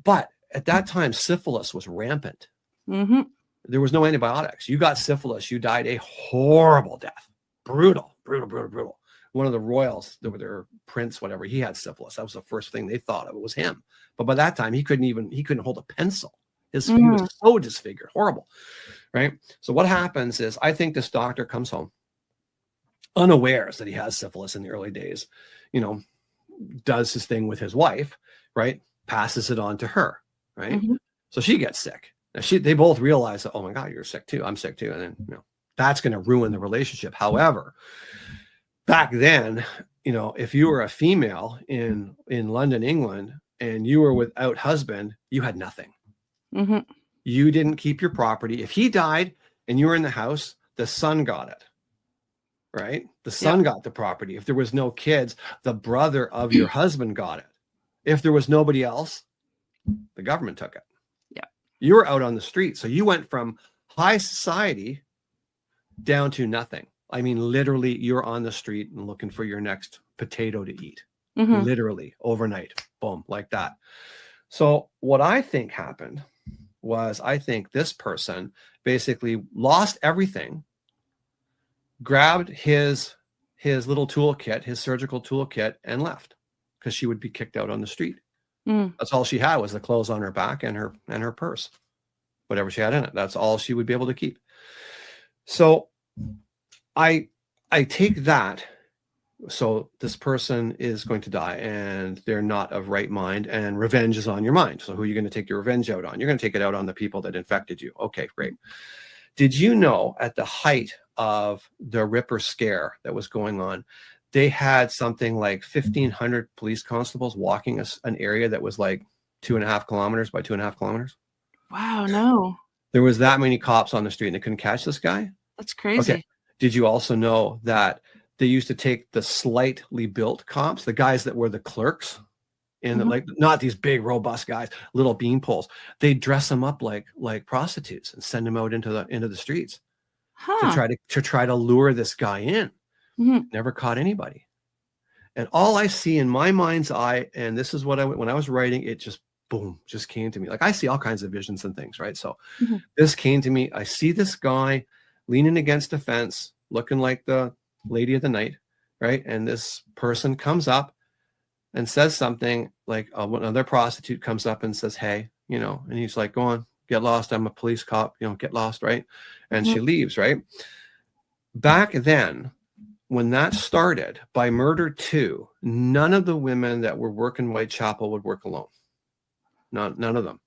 But at that time, syphilis was rampant. There was no antibiotics. You got syphilis, you died a horrible death. Brutal. One of the royals, their prince, whatever, he had syphilis. That was the first thing they thought of. It was him. But by that time, he couldn't hold a pencil. He was so disfigured, horrible, right? So what happens is, I think this doctor comes home unawares that he has syphilis in the early days, does his thing with his wife, right? Passes it on to her, right? So she gets sick. Now they both realize that, oh my God, you're sick too. I'm sick too. And then, that's going to ruin the relationship. However, back then, if you were a female in London, England, and you were without husband, you had nothing. You didn't keep your property. If he died and you were in the house, the son got it, right? The son got the property. If there was no kids, the brother of your husband got it. If there was nobody else, the government took it. Yeah. You were out on the street. So you went from high society down to nothing. I mean, literally, you're on the street and looking for your next potato to eat. Literally, overnight. Boom, like that. So what I think happened was, I think this person basically lost everything, grabbed his little toolkit, his surgical toolkit, and left, because she would be kicked out on the street. That's all she had, was the clothes on her back and her purse, whatever she had in it. That's all she would be able to keep. So I take that. So this person is going to die and they're not of right mind, and revenge is on your mind. So who are you going to take your revenge out on? You're going to take it out on the people that infected you. Okay, great. Did you know at the height of the Ripper scare that was going on, they had something like 1,500 police constables walking an area that was like 2.5 kilometers by 2.5 kilometers? Wow, no. There was that many cops on the street and they couldn't catch this guy? That's crazy. Okay. Did you also know that they used to take the slightly built cops, the guys that were the clerks, and like, not these big robust guys, little bean poles. They dress them up like prostitutes and send them out into the streets to try to lure this guy in. Never caught anybody. And all I see in my mind's eye, and this is what when I was writing, it just boom, just came to me. Like, I see all kinds of visions and things, right? So this came to me. I see this guy leaning against a fence, looking like the lady of the night, right? And this person comes up and says something like, another prostitute comes up and says, hey, and he's like, go on, get lost. I'm a police cop, get lost, right? And she leaves, right? Back then, when that started, by murder 2, none of the women that were working Whitechapel would work alone. None of them.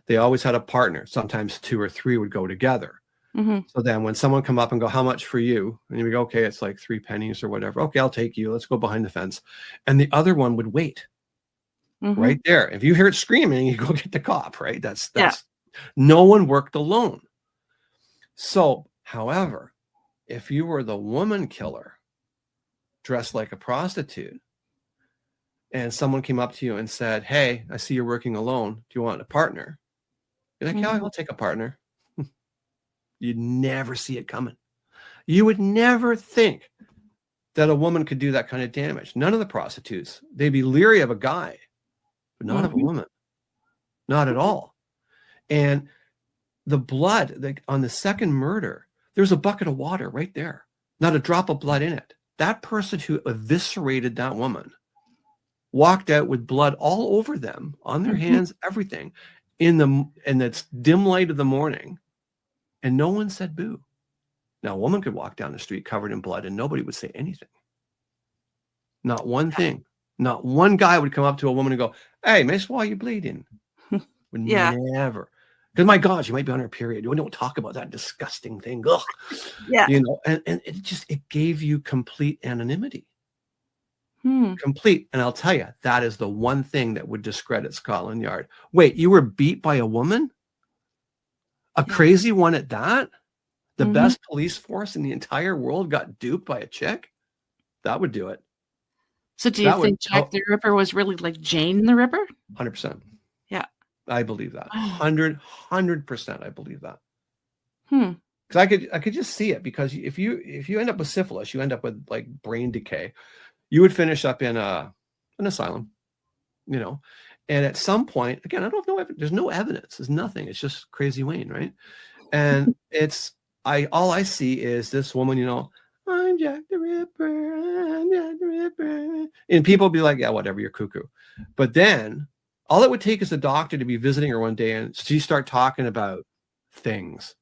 They always had a partner. Sometimes 2 or 3 would go together. So then when someone come up and go, how much for you? And you would go, okay, it's like 3 pennies or whatever. Okay, I'll take you. Let's go behind the fence. And the other one would wait right there. If you hear it screaming, you go get the cop, right? That's no one worked alone. So, however, if you were the woman killer dressed like a prostitute and someone came up to you and said, hey, I see you're working alone. Do you want a partner? You're like, yeah, I'll take a partner. You'd never see it coming. You would never think that a woman could do that kind of damage. None of the prostitutes, they'd be leery of a guy, but not of a woman. Not at all. And the blood on the second murder, there's a bucket of water right there. Not a drop of blood in it. That person who eviscerated that woman walked out with blood all over them, on their hands, everything, in the dim light of the morning. And no one said boo. Now, a woman could walk down the street covered in blood and nobody would say anything. Not one thing. Not one guy would come up to a woman and go, hey, miss, why are you bleeding? Would never. Because, my God, she might be on her period. We don't talk about that disgusting thing. Ugh. Yeah. And it gave you complete anonymity. Complete. And I'll tell you, that is the one thing that would discredit Scotland Yard. Wait, you were beat by a woman? A crazy one at that? The best police force in the entire world got duped by a chick? That would do it. So do you think Jack the Ripper was really like Jane the Ripper? 100%. Yeah. I believe that. 100% I believe that. Because I could just see it, because if you end up with syphilis, you end up with like brain decay. You would finish up in an asylum, And at some point, again, I don't know. There's no evidence. There's nothing. It's just Crazy Wayne, right? And all I see is this woman, I'm Jack the Ripper. I'm Jack the Ripper. And people be like, yeah, whatever, you're cuckoo. But then all it would take is a doctor to be visiting her one day and she start talking about things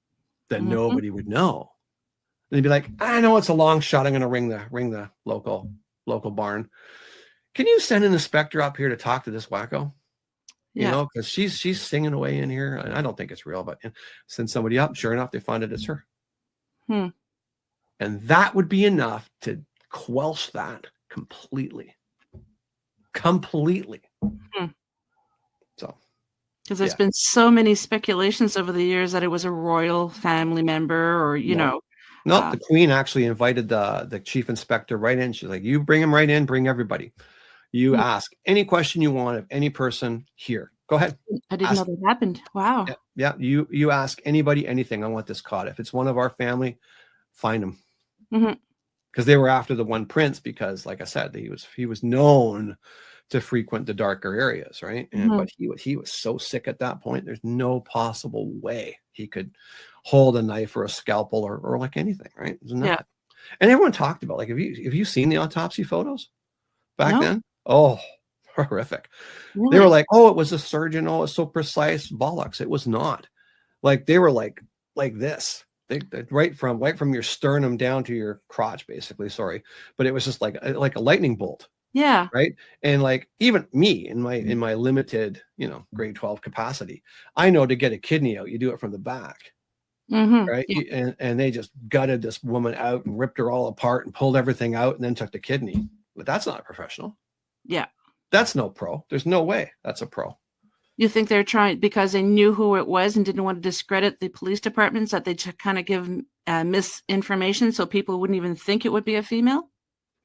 that nobody would know. And they'd be like, I know it's a long shot. I'm going to ring the local barn. Can you send an inspector up here to talk to this wacko? Because she's singing away in here. I don't think it's real, but send somebody up. Sure enough, they find it's her. And that would be enough to quelch that completely. So. Because there's Yeah. been so many speculations over the years that it was a royal family member or, No. Nope. uh, The queen actually invited the chief inspector right in. She's like, you bring him right in, bring everybody. You hmm, ask any question you want of any person here. Go ahead. I didn't know Ask. that happened. Wow. Yeah. Yeah. You ask anybody anything. I want this caught. If it's one of our family, find them. Hmm. Because they were after the one prince, because like I said, he was known to frequent the darker areas, right? And Hmm. but he was so sick at that point, there's no possible way he could hold a knife or a scalpel or like anything, right? There's Yeah. nothing. And everyone talked about, like, have you seen the autopsy photos back No, then? Oh, horrific. They were really. like, oh, it was a surgeon, oh, it's so precise. Bollocks. It was not. Like, they were like this. They right from your sternum down to your crotch, basically. Sorry, but it was just like a lightning bolt, Yeah. right? And like, even me in my limited, grade 12 capacity, I know to get a kidney out, you do it from the back, Hmm. right? Yeah. And they just gutted this woman out and ripped her all apart and pulled everything out and then took the kidney. But that's not professional. Yeah. That's no pro. There's no way that's a pro. You think they're trying because they knew who it was and didn't want to discredit the police departments that they kind of give misinformation so people wouldn't even think it would be a female?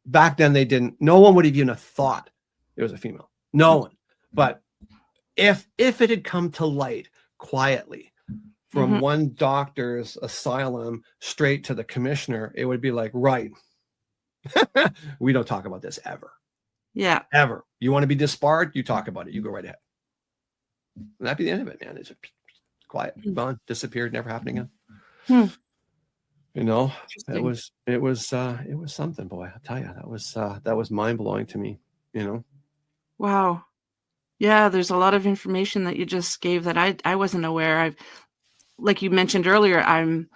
Back then they didn't. No one would have even thought it was a female. No one. But if it had come to light quietly from Hmm. one doctor's asylum straight to the commissioner, it would be like, right, we don't talk about this ever. Yeah. Ever. You want to be disbarred? You talk about it. You go right ahead. And that'd be the end of it, man. It's quiet, gone, disappeared, never happened again. Hmm. You know, Interesting. it was something, boy. I'll tell you, that was mind blowing to me. You know. Wow. Yeah, there's a lot of information that you just gave that I wasn't aware. Like you mentioned earlier, I'm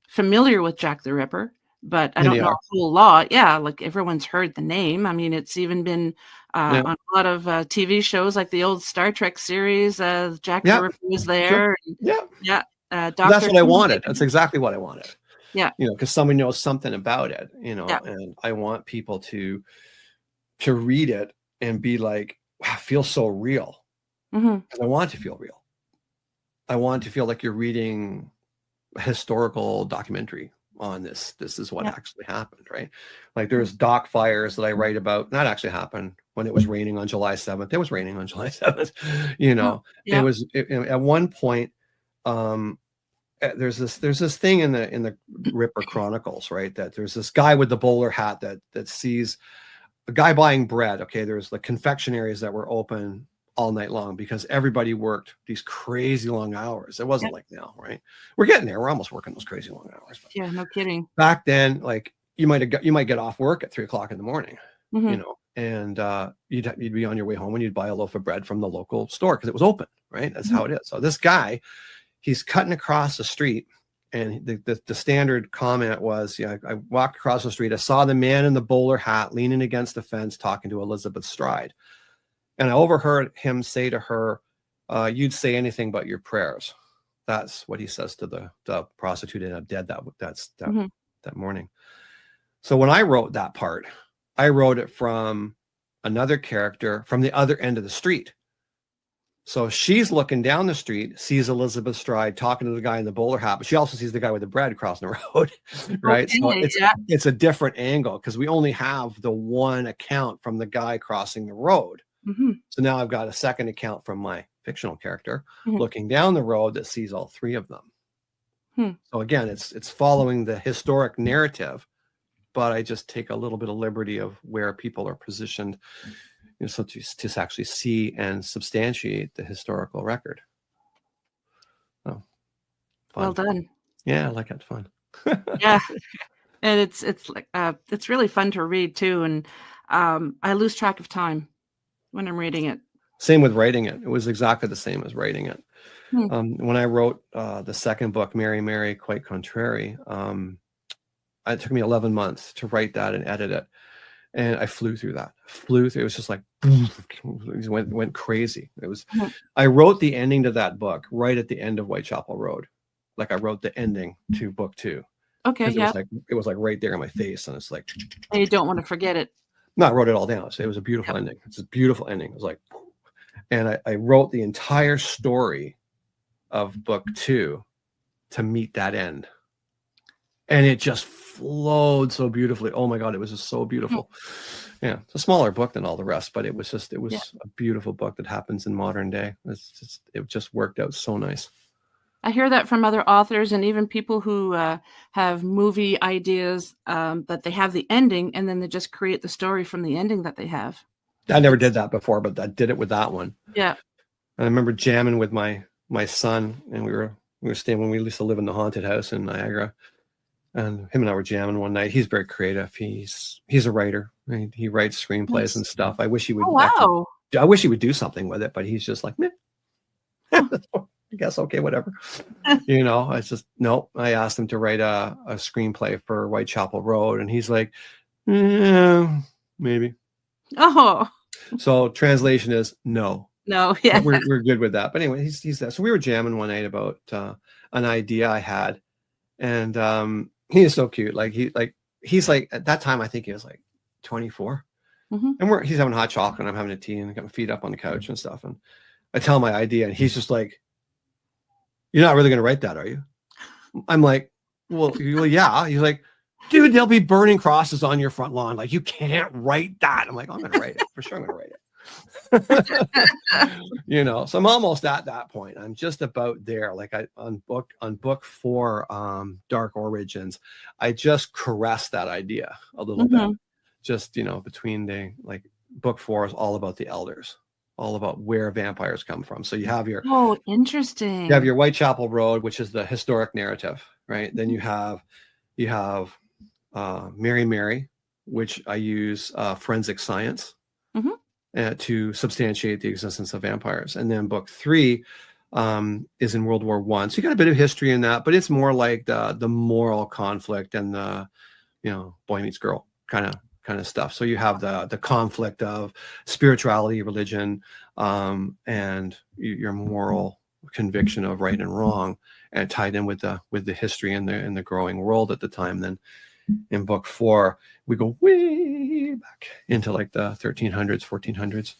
familiar with Jack the Ripper, but I And don't they know are. a whole lot. Yeah, like everyone's heard the name. I mean, it's even been Yeah. on a lot of TV shows, like the old Star Trek series. Jack the Yeah. Ripper was Sure. there. And, Yeah. yeah, That's Doctor what I Who. wanted. That's exactly what I wanted. Yeah, Because someone knows something about it. yeah. And I want people to read it and be like, wow, it feels so real. Hmm. Because I want it to feel real. I want it to feel like you're reading a historical documentary on this. This is what Yeah. actually happened, right? Like, there's dock fires that I write about. That actually happened when it was raining on July 7th. It was raining on July 7th. Oh, It yeah. was at one point. There's this thing in the Ripper Chronicles, right? That there's this guy with the bowler hat that sees a guy buying bread. Okay, there's the confectionaries that were open all night long because everybody worked these crazy long hours. It wasn't Yeah. like now, right? We're getting there. We're almost working those crazy long hours. But Yeah. No kidding. back then, like, you might get off work at 3 o'clock in the morning, Hmm. and you'd be on your way home and you'd buy a loaf of bread from the local store because it was open, right? That's Hmm. how it is. So this guy, he's cutting across the street, and the standard comment was, I walked across the street, I saw the man in the bowler hat leaning against the fence talking to Elizabeth Stride, and I overheard him say to her, you'd say anything but your prayers. That's what he says to the prostitute in dead Hmm. that morning. So when I wrote that part, I wrote it from another character from the other end of the street. So she's looking down the street, sees Elizabeth Stride talking to the guy in the bowler hat, but she also sees the guy with the bread crossing the road, right? So Okay. Yeah. it's a different angle because we only have the one account from the guy crossing the road. Hmm. So now I've got a second account from my fictional character Hmm. looking down the road that sees all three of them. Hmm. So again, it's following the historic narrative, but I just take a little bit of liberty of where people are positioned, so to actually see and substantiate the historical record. Oh, fun. Well done. Yeah, I like it. Fun. Yeah. And it's like it's really fun to read too, and I lose track of time when I'm reading it. Same with writing it. It was exactly the same as writing it. Hmm. When I wrote the second book, Mary, Mary, Quite Contrary, it took me 11 months to write that and edit it. And I flew through that. It was just like, it went crazy. It was, Mhm. I wrote the ending to that book right at the end of Whitechapel Road. Like, I wrote the ending to book 2. Okay, Because yeah. it was like right there in my face. And it's like, And you don't want to forget it. no, I wrote it all down. So it was a beautiful Yep. ending. It's a beautiful ending. It was like, And I wrote the entire story of book 2 to meet that end. And it just flowed so beautifully. Oh my God, it was just so beautiful. Yeah, it's a smaller book than all the rest, but it was a beautiful book that happens in modern day. It just worked out so nice. I hear that from other authors and even people who have movie ideas, that they have the ending and then they just create the story from the ending that they have. I never did that before, but I did it with that one. Yeah. And I remember jamming with my son, and we were staying when we used to live in the haunted house in Niagara. And him and I were jamming one night. He's very creative. He's a writer. He writes screenplays and stuff. I wish he would. Oh, wow. I wish he would do something with it, but he's just like, meh. I guess okay, whatever. It's just no. I asked him to write a screenplay for Whitechapel Road, and he's like, yeah, maybe. Oh. So translation is no. No, yeah. We're good with that. But anyway, he's that. So we were jamming one night about an idea I had, and he is so cute. He's like at that time I think he was like 24, and he's having hot chocolate, and I'm having a tea, and got my feet up on the couch and stuff, and I tell him my idea, and he's just like, "You're not really going to write that, are you?" I'm like, well, yeah. He's like, dude, there'll be burning crosses on your front lawn. Like, you can't write that. I'm like, I'm going to write it. For sure I'm going to write it. So I'm almost at that point. I'm just about there. Like on book 4, Dark Origins, I just caressed that idea a little bit. Just, between book 4 is all about the elders, all about where vampires come from. So you have your interesting. You have your Whitechapel Road, which is the historic narrative, right? Then you have Mary, which I use forensic science to substantiate the existence of vampires. And then book 3 is in World War I. So you got a bit of history in that, but it's more like the moral conflict and the boy meets girl kind of stuff. So you have the conflict of spirituality, religion, and your moral conviction of right and wrong, and tied in with the history and the growing world at the time. Then in book 4 we go way back into like the 1300s, 1400s,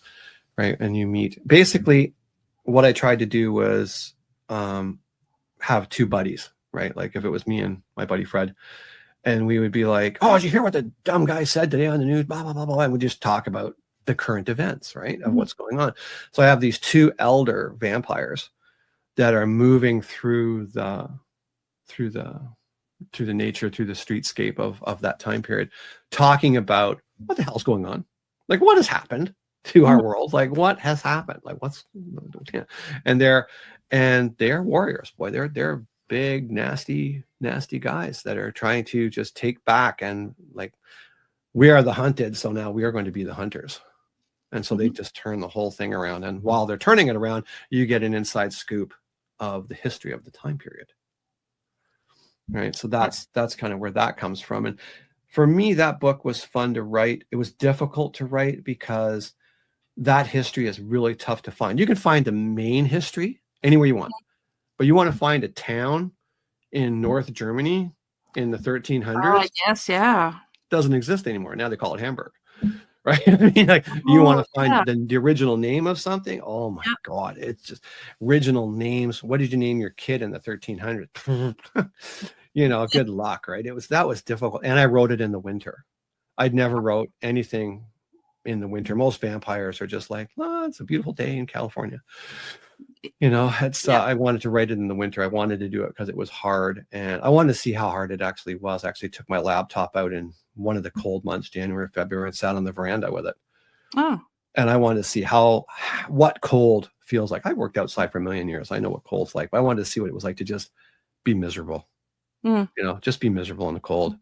right? And you meet, basically what I tried to do was have 2 buddies, right? Like if it was me and my buddy Fred, and we would be like, oh, did you hear what the dumb guy said today on the news, blah blah blah blah, and we just talk about the current events, right, of what's going on. So I have these 2 elder vampires that are moving through the nature, through the streetscape of that time period, talking about what the hell's going on, like what has happened to our world, like what has happened, like and they're warriors, boy. They're big, nasty guys that are trying to just take back, and like, we are the hunted, so now we are going to be the hunters. And so they just turn the whole thing around. And while they're turning it around, you get an inside scoop of the history of the time period. Right. So that's kind of where that comes from. And for me, that book was fun to write. It was difficult to write because that history is really tough to find. You can find the main history anywhere you want, but you want to find a town in North Germany in the 1300s. Yes, yeah. Doesn't exist anymore. Now they call it Hamburg. Right? I mean, like, you want to find the original name of something. Oh my God. It's just original names. What did you name your kid in the 1300s? Good luck. Right. That was difficult. And I wrote it in the winter. I'd never wrote anything in the winter. Most vampires are just like, oh, it's a beautiful day in California. I wanted to write it in the winter. I wanted to do it because it was hard, and I wanted to see how hard it actually was. I actually took my laptop out in one of the cold months, January, February, and sat on the veranda with it. Oh. And I wanted to see what cold feels like. I worked outside for a million years. I know what cold's like, but I wanted to see what it was like to just be miserable. Just be miserable in the cold.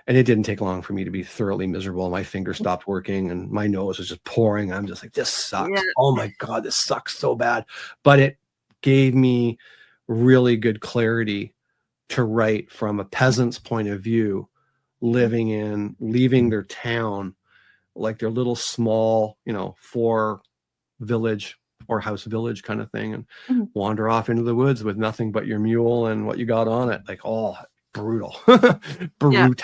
And it didn't take long for me to be thoroughly miserable. My fingers stopped working and my nose was just pouring. I'm just like, this sucks. Yeah. Oh my God, this sucks so bad. But it gave me really good clarity to write from a peasant's point of view, leaving their town, like their little small, 4 village or house village kind of thing, and wander off into the woods with nothing but your mule and what you got on it. Like, brutal. Brutal.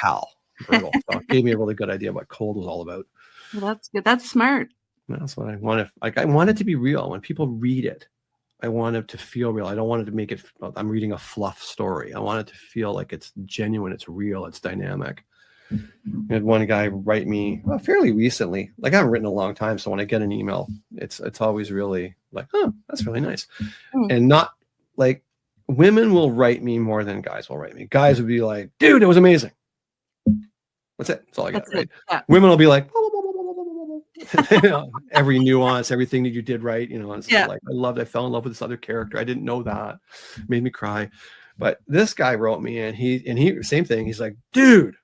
So it gave me a really good idea what cold was all about. Well, that's good. That's smart. That's what I want. Like, I want it to be real. When people read it, I want it to feel real. I don't want it to make it, I'm reading a fluff story. I want it to feel like it's genuine, it's real, it's dynamic. I had one guy write me fairly recently. Like, I haven't written in a long time, so when I get an email, it's always really like, oh, that's really nice. And not like, women will write me more than guys will write me. Guys would be like, dude, it was amazing. That's it. That's all I got, right? Yeah. Women will be like, you know, every nuance, everything that you did right, you know, it's like, I fell in love with this other character. I didn't know that. It made me cry. But this guy wrote me, and he same thing. He's like, dude,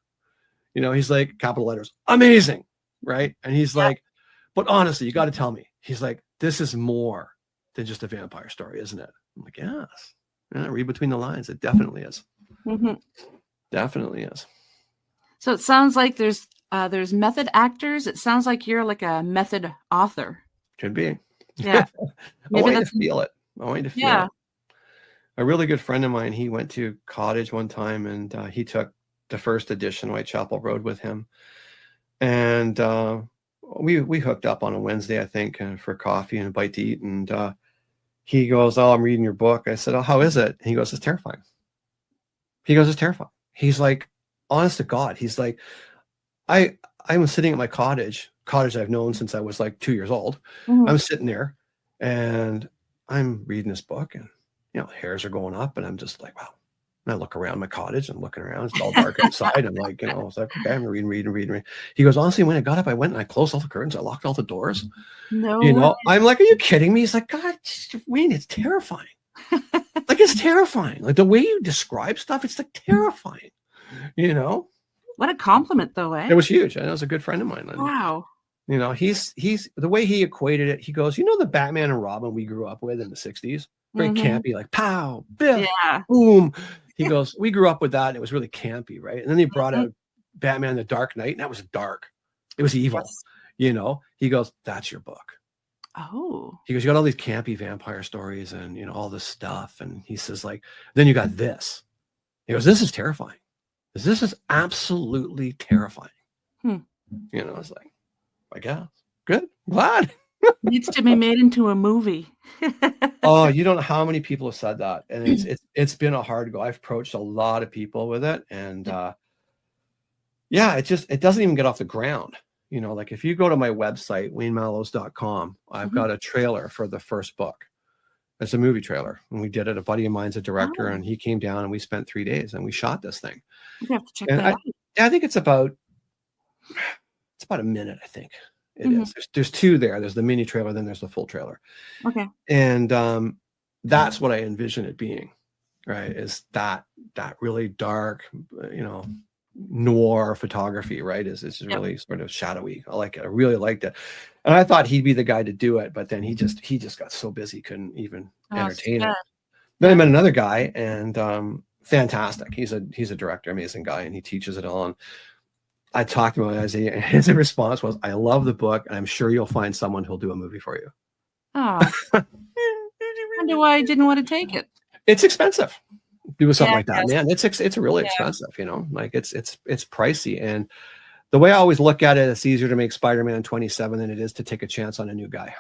you know, he's like, capital letters, amazing, right? And he's like, but honestly, you got to tell me. He's like, this is more than just a vampire story, isn't it? I'm like, yes. Yeah, read between the lines. It definitely is. Definitely is. So it sounds like there's method actors. It sounds like you're like a method author. Could be. Yeah. I want you to feel it. I want you to feel it. A really good friend of mine, he went to cottage one time, and he took the first edition Whitechapel Road with him. And we hooked up on a Wednesday, I think, for coffee and a bite to eat. And he goes, oh, I'm reading your book. I said, oh, how is it? And he goes, it's terrifying. He goes, it's terrifying. He's like, honest to God, he's like, I'm sitting at my cottage I've known since I was like 2 years old. I'm sitting there and I'm reading this book, and, you know, hairs are going up, and I'm just like, wow. And I look around my cottage, and looking around, it's all dark outside. I'm like, you know, I was like, okay, I'm reading. He goes, honestly, when I got up, I went and I closed all the curtains. I locked all the doors. No, you know, I'm like, are you kidding me? He's like, God, Wayne, it's terrifying. Like, it's terrifying. Like, the way you describe stuff, it's like terrifying. You know, what a compliment, though. Eh? It was huge. And it was a good friend of mine. Wow. You know, he's the way he equated it. He goes, you know, the Batman and Robin we grew up with in the 60s, very campy, like pow, biff, boom. He goes, we grew up with that. And it was really campy, right? And then they brought out Batman: The Dark Knight, and that was dark. It was evil. Yes. You know, he goes, that's your book. Oh. He goes, you got all these campy vampire stories and, you know, all this stuff. And he says, like, then you got this. He goes, this is terrifying. This is absolutely terrifying. You know, it's like, I guess. Good. Glad. Needs to be made into a movie. Oh, you don't know how many people have said that. And it's been a hard go. I've approached a lot of people with it. And it doesn't even get off the ground. You know, like, if you go to my website, waynemallows.com, I've got a trailer for the first book. It's a movie trailer, and we did it. A buddy of mine's a director, and he came down, and we spent 3 days, and we shot this thing. You have to check that out. I think it's about a minute. I think it is. There's two there. There's the mini trailer, then there's the full trailer. Okay. And that's what I envision it being, right? Is that really dark, you know, noir photography, right? Is really sort of shadowy. I like it. I really liked it. And I thought he'd be the guy to do it, but then he just got so busy, couldn't even entertain it. Then I met another guy, and fantastic. He's a director, amazing guy, and he teaches it all. And I talked to him, and his response was, I love the book, and I'm sure you'll find someone who'll do a movie for you. Oh. I wonder why I didn't want to take it. It's expensive. Do something like that, man. It's really expensive, you know, like it's pricey. And the way I always look at it, it's easier to make Spider-Man 27 than it is to take a chance on a new guy.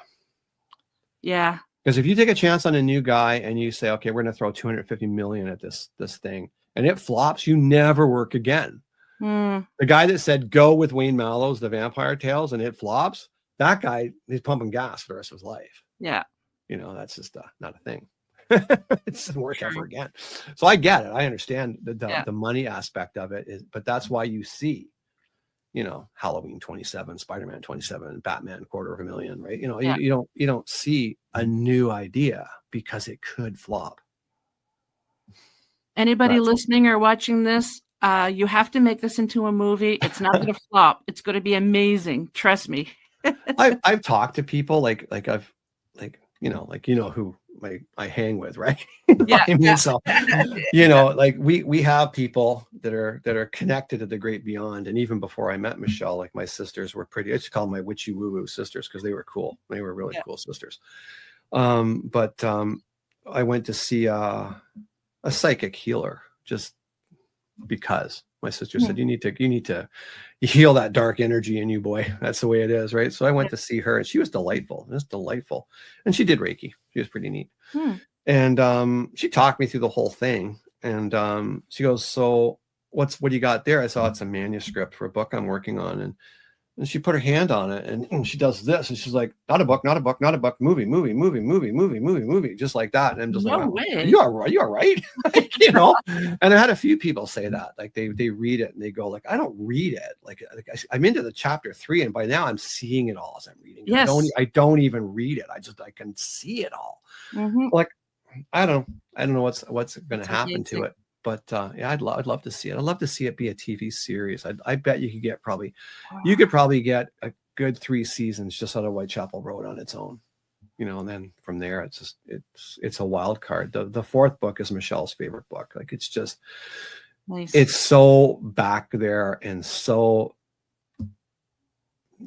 Yeah. Because if you take a chance on a new guy and you say, okay, we're going to throw 250 million at this thing, and it flops, you never work again. The guy that said, go with Wayne Mallows, the Vampyre Tales, and it flops, that guy, he's pumping gas for the rest of his life. Yeah. You know, that's just not a thing. It doesn't work ever again. So I get it. I understand the money aspect of it, but that's why you see, you know, Halloween 27, Spider-Man 27, Batman $250,000, right? You know, you don't see a new idea because it could flop. Anybody listening or watching this, you have to make this into a movie. It's not going to flop. It's going to be amazing. Trust me. I've talked to people like who I hang with, right? So, you know, like we have people that are connected to the great beyond. And even before I met Michelle, like, my sisters were pretty, I used to call them my witchy woo-woo sisters, because they were cool. They were really cool sisters. But I went to see a psychic healer just because My sister said, you need to heal that dark energy in you, boy. That's the way it is, right? So I went to see her, and she was delightful. It was delightful. And she did Reiki. She was pretty neat. And she talked me through the whole thing. And she goes, so what do you got there? I saw it's a manuscript for a book I'm working on. And she put her hand on it, and she does this, and she's like, not a book, not a book, not a book, movie, just like that. And I'm just No like, way. you are right. Like, you know. And I had a few people say that, like they read it and they go like, I don't read it. Like I'm into the chapter 3, and by now I'm seeing it all as I'm reading. Yes. I don't even read it. I can see it all. Like, I don't know what's going to happen to it. But yeah, I'd love to see it. I'd love to see it be a TV series. I bet you could probably get a good 3 seasons just out of Whitechapel Road on its own, you know. And then from there, it's a wild card. The 4th book is Michelle's favorite book. Like, it's just nice. It's so back there, and so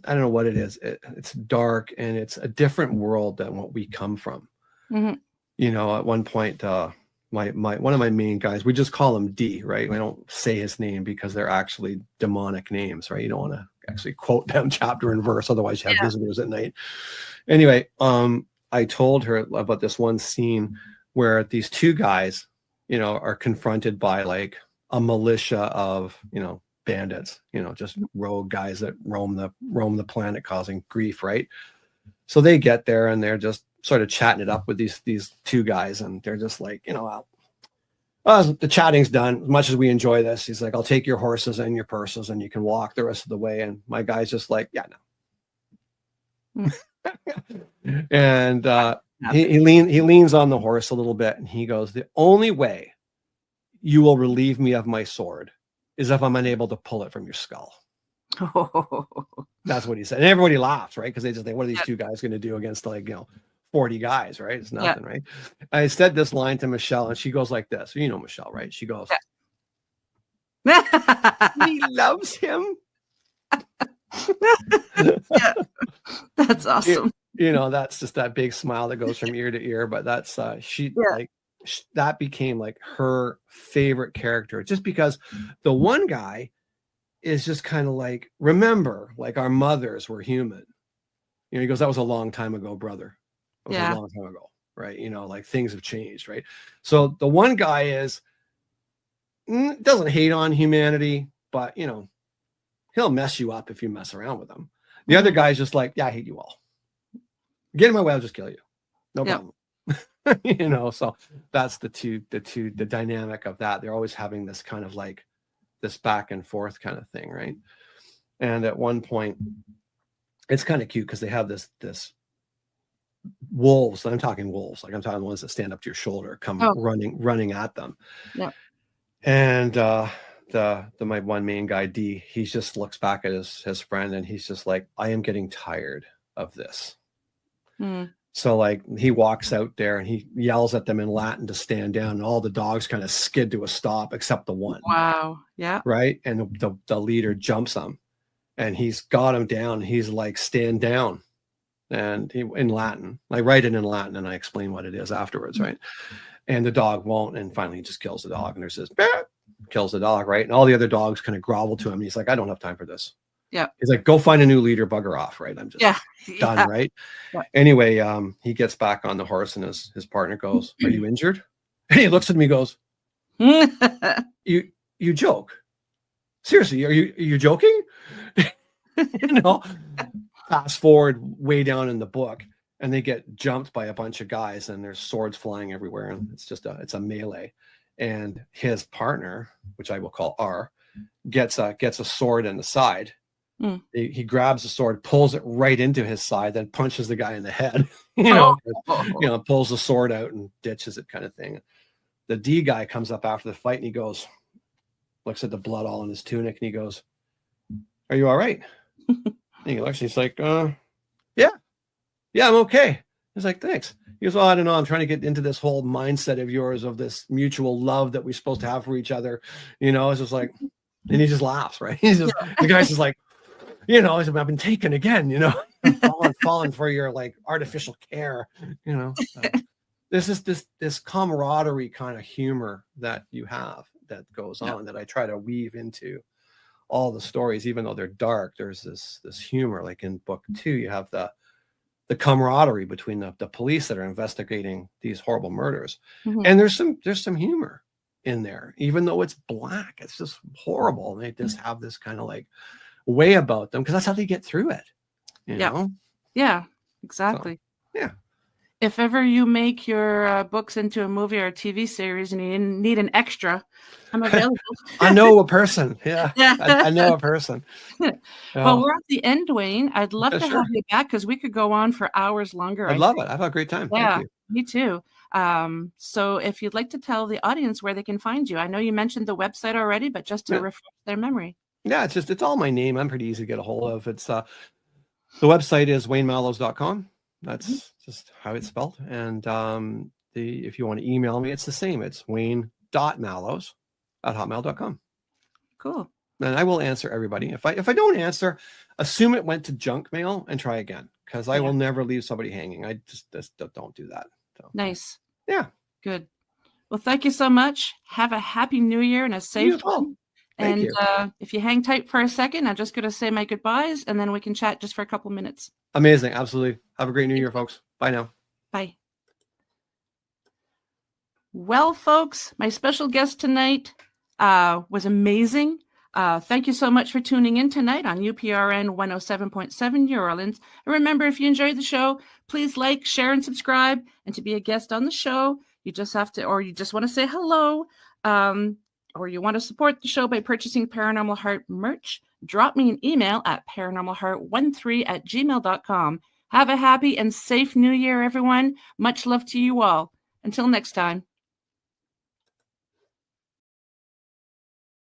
I don't know what it is. It's dark, and it's a different world than what we come from. You know, at one point, one of my main guys, we just call him D, right? We don't say his name because they're actually demonic names, right? You don't want to actually quote them chapter and verse, otherwise you have visitors at night. Anyway, I told her about this one scene where these 2 guys, you know, are confronted by like a militia of, you know, bandits, you know, just rogue guys that roam the planet causing grief, right? So they get there, and they're just sort of chatting it up with these 2 guys, and they're just like, you know, the chatting's done. As much as we enjoy this, he's like, I'll take your horses and your purses, and you can walk the rest of the way. And my guy's just like, yeah, no. And he leans on the horse a little bit, and he goes, the only way you will relieve me of my sword is if I'm unable to pull it from your skull. That's what he said. And everybody laughs, right? Because they just think, what are these 2 guys going to do against, like, you know, 40 guys, right? It's nothing, right? I said this line to Michelle, and she goes like this. You know Michelle, right? She goes, he loves him. Yeah. That's awesome. You know, that's just that big smile that goes from ear to ear. But that's that became like her favorite character, just because the one guy is just kind of like, remember, like, our mothers were human. You know, he goes, that was a long time ago, brother. It was a long time ago, right? You know, like, things have changed, right? So the one guy doesn't hate on humanity, but, you know, he'll mess you up if you mess around with him. The other guy's just like, yeah, I hate you all. Get in my way, I'll just kill you. No problem. You know, so that's the dynamic of that. They're always having this kind of like this back and forth kind of thing, right? And at one point, it's kind of cute because they have this wolves. I'm talking wolves, like I'm talking the ones that stand up to your shoulder, come running at them. Yeah. And my one main guy, D, he just looks back at his friend, and he's just like, I am getting tired of this. So like he walks out there and he yells at them in Latin to stand down, and all the dogs kind of skid to a stop except the one. Wow. Yeah. Right. And the leader jumps him, and he's got him down. He's like, stand down. And he, in Latin, I write it in Latin, and I explain what it is afterwards. Right. And the dog won't. And finally he just kills the dog, and there's this kills the dog. Right. And all the other dogs kind of grovel to him. And he's like, I don't have time for this. Yeah. He's like, go find a new leader, bugger off. Right. I'm just done. Right. Yeah. Anyway, he gets back on the horse, and his partner goes, are you injured? And he looks at me, goes, you joke. Seriously, are you joking? You know, fast forward way down in the book, and they get jumped by a bunch of guys, and there's swords flying everywhere. And it's a melee. And his partner, which I will call R, gets a sword in the side. He grabs the sword, pulls it right into his side, then punches the guy in the head. You know, pulls the sword out and ditches it, kind of thing. The D guy comes up after the fight, and he goes, looks at the blood all in his tunic, and he goes, are you all right? And he looks, he's like, yeah, I'm okay. He's like, thanks. He goes, I don't know, I'm trying to get into this whole mindset of yours of this mutual love that we're supposed to have for each other. You know, it's just like, and he just laughs, right? He's just, the guy's just like, you know, I've been taken again, you know, fallen for your like artificial care, you know. This is this camaraderie kind of humor that you have that goes on that I try to weave into all the stories, even though they're dark. There's this humor. Like in book 2, you have the camaraderie between the police that are investigating these horrible murders, and there's some humor in there, even though it's black. It's just horrible, and they just have this kind of like way about them because that's how they get through it. You know? Yeah, exactly. So, yeah. If ever you make your books into a movie or a TV series and you need an extra, I'm available. I know a person. Yeah. I know a person. Well, we're at the end, Wayne. I'd love to have you back because we could go on for hours longer. I'd love it. I've had a great time. Yeah, Thank you. Me too. So if you'd like to tell the audience where they can find you, I know you mentioned the website already, but just to refresh their memory. Yeah, it's all my name. I'm pretty easy to get a hold of. It's the website is waynemallows.com. That's just how it's spelled. And if you want to email me, it's the same. It's wayne.mallows@hotmail.com. Cool. And I will answer everybody. If I don't answer, assume it went to junk mail and try again, because I will never leave somebody hanging. I just don't do that. So. Nice. Yeah. Good. Well, thank you so much. Have a happy new year and a safe one. Thank you. If you hang tight for a second, I'm just going to say my goodbyes, and then we can chat just for a couple minutes. Amazing. Absolutely. Have a great new year, folks. Bye now. Bye. Well, folks, my special guest tonight was amazing. Thank you so much for tuning in tonight on UPRN 107.7 New Orleans. And remember, if you enjoyed the show, please like, share, and subscribe. And to be a guest on the show, you just have to, or you just want to say hello, or you want to support the show by purchasing Paranormal Heart merch, drop me an email at paranormalheart13@gmail.com. Have a happy and safe new year, everyone. Much love to you all. Until next time.